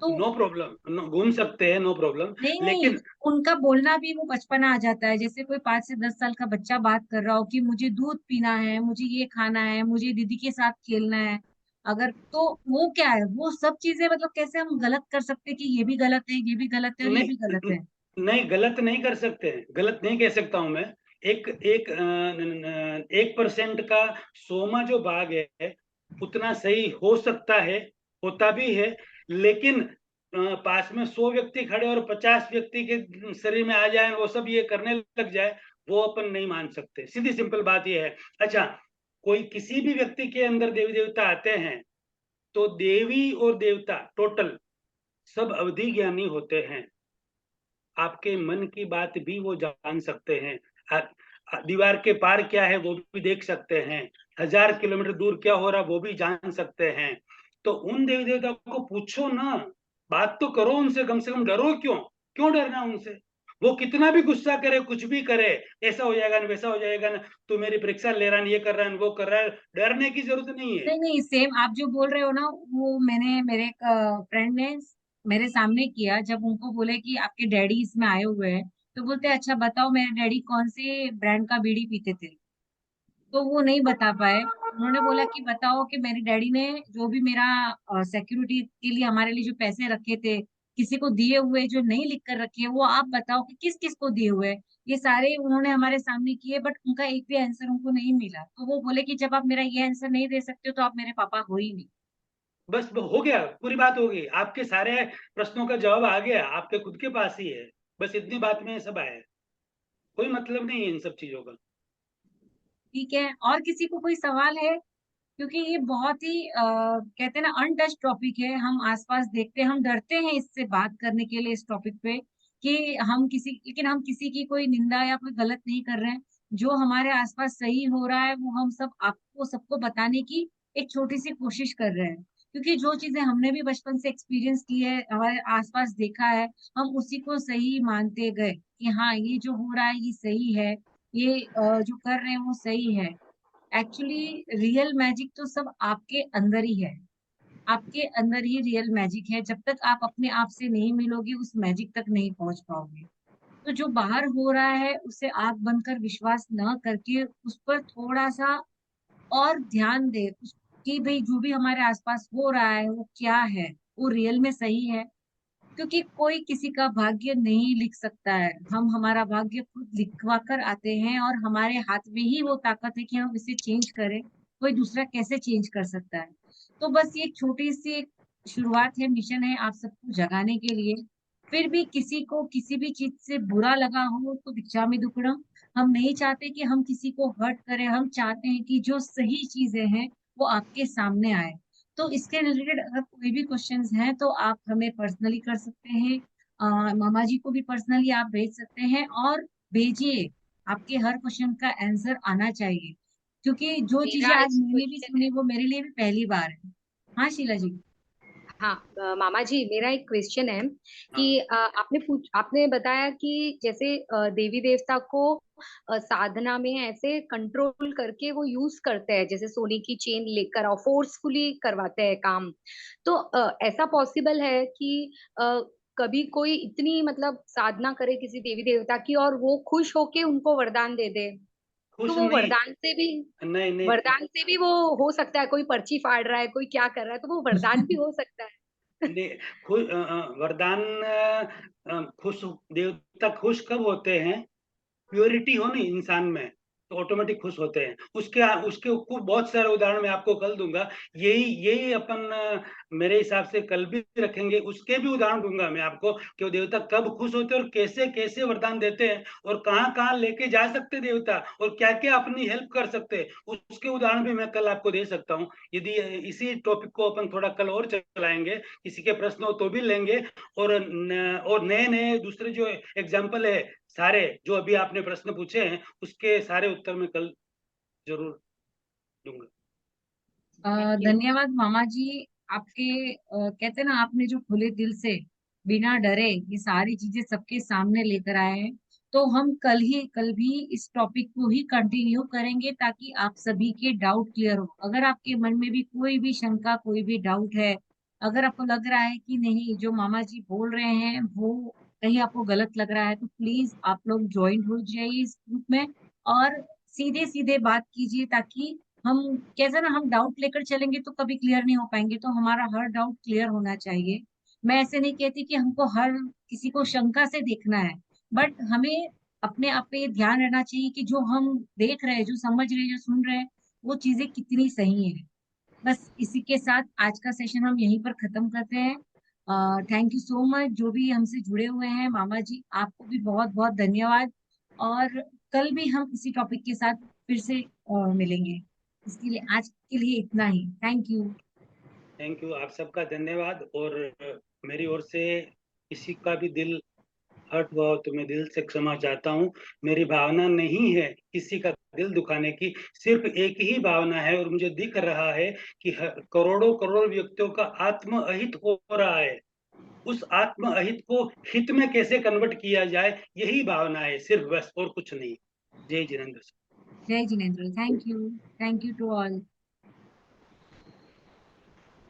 तो नो प्रॉब्लम, घूम सकते हैं, नो प्रॉब्लम। नहीं नहीं, लेकिन उनका बोलना भी वो बचपना आ जाता है, जैसे कोई 5 से 10 साल का बच्चा बात कर रहा हो कि मुझे दूध पीना है, मुझे ये खाना है, मुझे दीदी के साथ खेलना है। अगर तो वो क्या है, वो सब चीजें मतलब कैसे हम गलत कर सकते हैं कि ये भी गलत है, ये भी गलत है और ये भी गलत नहीं, है। नहीं गलत नहीं कर सकते हैं, गलत नहीं कह सकता हूं मैं। एक एक 1% का 100वां जो भाग है उतना सही हो सकता है, होता भी है। लेकिन पास में 100 व्यक्ति खड़े और 50 व्यक्ति के शरीर में आ जाए, वो सब ये करने लग जाए, वो अपन नहीं मान सकते। सीधी सिंपल बात ये है। अच्छा, कोई किसी भी व्यक्ति के अंदर देवी देवता आते हैं तो देवी और देवता टोटल सब अवधि ज्ञानी होते हैं। आपके मन की बात भी वो जान सकते हैं। दीवार के पार क्या है वो भी देख सकते हैं। 1000 किलोमीटर दूर क्या हो रहा वो भी जान सकते हैं। तो उन देवी देवता को पूछो ना, बात तो करो उनसे, कम से कम डरो क्यों? क्यों डरना उनसे? वो कितना भी गुस्सा करे, कुछ भी करे, ऐसा हो जाएगा ना वैसा हो जाएगा ना, तू मेरी परीक्षा ले रहा है, ये कर रहा है वो कर रहा है, डरने की जरूरत नहीं है। नहीं नहीं, सेम आप जो बोल रहे हो ना, वो मैंने मेरे एक फ्रेंड ने मेरे सामने किया, जब उनको बोले कि आपके डैडी इसमें आए हुए हैं, तो बोलते अच्छा बताओ मेरे डैडी कौन से ब्रांड का बीड़ी पीते थे। तो वो नहीं बता पाए, उन्होंने बोला कि बताओ कि मेरे डैडी ने जो भी मेरा सिक्योरिटी के लिए हमारे लिए जो पैसे रखे थे, किसी को दिए हुए जो नहीं लिख कर रखे हैं, वो आप बताओ कि किस किस को दिए हुए हैं। ये सारे उन्होंने हमारे सामने किए, बट उनका एक भी आंसर उनको नहीं मिला, तो वो बोले कि जब आप मेरा ये आंसर नहीं दे सकते हो तो आप मेरे पापा हो ही नहीं। बस हो गया, पूरी बात हो गई, आपके सारे प्रश्नों का जवाब आ गया, आपके खुद के पास ही है। बस इतनी बात में सब आया है, कोई मतलब नहीं है इन सब चीजों का। ठीक है, और किसी को कोई सवाल है? क्योंकि ये बहुत ही कहते हैं ना अनटच टॉपिक है, हम आसपास देखते हैं, हम डरते हैं इससे बात करने के लिए इस टॉपिक पे, कि हम किसी, लेकिन हम किसी की कोई निंदा या कोई गलत नहीं कर रहे हैं। जो हमारे आसपास सही हो रहा है वो हम सब आपको सबको बताने की एक छोटी सी कोशिश कर रहे हैं, क्योंकि जो चीजें हमने भी बचपन से एक्सपीरियंस की है, हमारे आसपास देखा है, हम उसी को सही मानते गए कि हाँ ये जो हो रहा है ये सही है, ये जो कर रहे हैं वो सही है। एक्चुअली रियल मैजिक तो सब आपके अंदर ही है, आपके अंदर ही रियल मैजिक है, जब तक आप अपने आप से नहीं मिलोगे उस मैजिक तक नहीं पहुंच पाओगे। तो जो बाहर हो रहा है उसे आंख बंद कर विश्वास न करके उस पर थोड़ा सा और ध्यान दे कि भाई जो भी हमारे आसपास हो रहा है वो क्या है, वो रियल में सही है। क्योंकि कोई किसी का भाग्य नहीं लिख सकता है, हम हमारा भाग्य खुद लिखवा कर आते हैं और हमारे हाथ में ही वो ताकत है कि हम इसे चेंज करें। कोई दूसरा कैसे चेंज कर सकता है? तो बस ये एक छोटी सी एक शुरुआत है, मिशन है आप सबको जगाने के लिए। फिर भी किसी को किसी भी चीज से बुरा लगा हो तो भिक्षामि दुक्कडम। हम नहीं चाहते कि हम किसी को हर्ट करें, हम चाहते हैं कि जो सही चीजें हैं वो आपके सामने आए। तो इसके रिलेटेड अगर कोई भी क्वेश्चंस हैं तो आप हमें पर्सनली कर सकते हैं। मामा जी को भी पर्सनली आप भेज सकते हैं और भेजिए। आपके हर क्वेश्चन का आंसर आना चाहिए, क्योंकि जो चीजें मेरा आज एक मैंने भी क्वेश्चन सुनी है। वो मेरे लिए भी पहली बार है। हाँ शीला जी। हाँ, मामा जी मेरा एक क्वेश्चन है कि हाँ आपने बताया कि जैसे देवी देवता को साधना में ऐसे कंट्रोल करके वो यूज करते हैं, जैसे सोने की चेन लेकर और फोर्सफुली करवाते हैं काम। तो ऐसा पॉसिबल है कि कभी कोई इतनी मतलब साधना करे किसी देवी देवता की और वो खुश होके उनको वरदान दे दे, तो खुश वो नहीं, नहीं नहीं, वरदान से भी वो हो सकता है, कोई पर्ची फाड़ रहा है, कोई क्या कर रहा है, तो वो वरदान भी हो सकता है। नहीं वरदान खुश देवता खुश कब होते हैं? प्योरिटी हो ना इंसान में, तो ऑटोमेटिक खुश होते हैं। उसके उसके खूब बहुत सारे उदाहरण मैं आपको कल दूंगा। यही यही अपन मेरे हिसाब से कल भी रखेंगे, उसके भी उदाहरण दूंगा मैं आपको कि वो देवता कब खुश होते हैं और कैसे कैसे वरदान देते हैं और कहाँ कहाँ लेके जा सकते देवता और क्या क्या अपनी हेल्प कर सकते हैं, उसके उदाहरण भी मैं कल आपको दे सकता हूँ। यदि इसी टॉपिक को अपन थोड़ा कल और चलाएंगे, किसी के प्रश्न हो तो भी लेंगे। और नए नए दूसरे जो एग्जाम्पल है सारे जो अभी आपने प्रश्न पूछे हैं उसके सारे उत्तर मैं कल जरूर दूंगा। Thank you. धन्यवाद मामा जी। आपके कहते हैं ना, आपने जो खुले दिल से बिना डरे ये सारी चीजें सबके सामने लेकर आए हैं। तो हम कल भी इस टॉपिक को ही कंटिन्यू करेंगे ताकि आप सभी के डाउट क्लियर हो। अगर आपके मन में भी कोई भी शंका, कोई भी डाउट है, अगर आपको लग रहा है कि नहीं जो मामा जी बोल रहे हैं वो कहीं आपको गलत लग रहा है, तो प्लीज आप लोग ज्वाइन हो जाइए इस ग्रुप में और सीधे सीधे बात कीजिए, ताकि हम कैसे ना, हम डाउट लेकर चलेंगे तो कभी क्लियर नहीं हो पाएंगे। तो हमारा हर डाउट क्लियर होना चाहिए। मैं ऐसे नहीं कहती कि हमको हर किसी को शंका से देखना है, बट हमें अपने आप पे ये ध्यान रहना चाहिए कि जो हम देख रहे हैं, जो समझ रहे हैं, जो सुन रहे हैं, वो चीजें कितनी सही है। बस इसी के साथ आज का सेशन हम यहीं पर खत्म करते हैं। थैंक यू सो मच जो भी हमसे जुड़े हुए हैं। मामा जी आपको भी बहुत बहुत धन्यवाद। और कल भी हम इसी टॉपिक के साथ फिर से मिलेंगे। इसके लिए आज के लिए इतना ही। Thank you. थैंक यू, आप सबका धन्यवाद। और मेरी ओर से किसी का भी दिल हर्ट हुआ हो तो मैं दिल से क्षमा चाहता हूँ। मेरी भावना नहीं है किसी का दिल दुखाने की, सिर्फ एक ही भावना है और मुझे दिख रहा है कि करोड़ों करोड़ व्यक्तियों का आत्म अहित हो रहा है। उस आत्म अहित को हित में कैसे कन्वर्ट किया जाए, यही भावना है सिर्फ, बस और कुछ नहीं। जय जिनेंद्र। जय Jinendra. Thank you to all.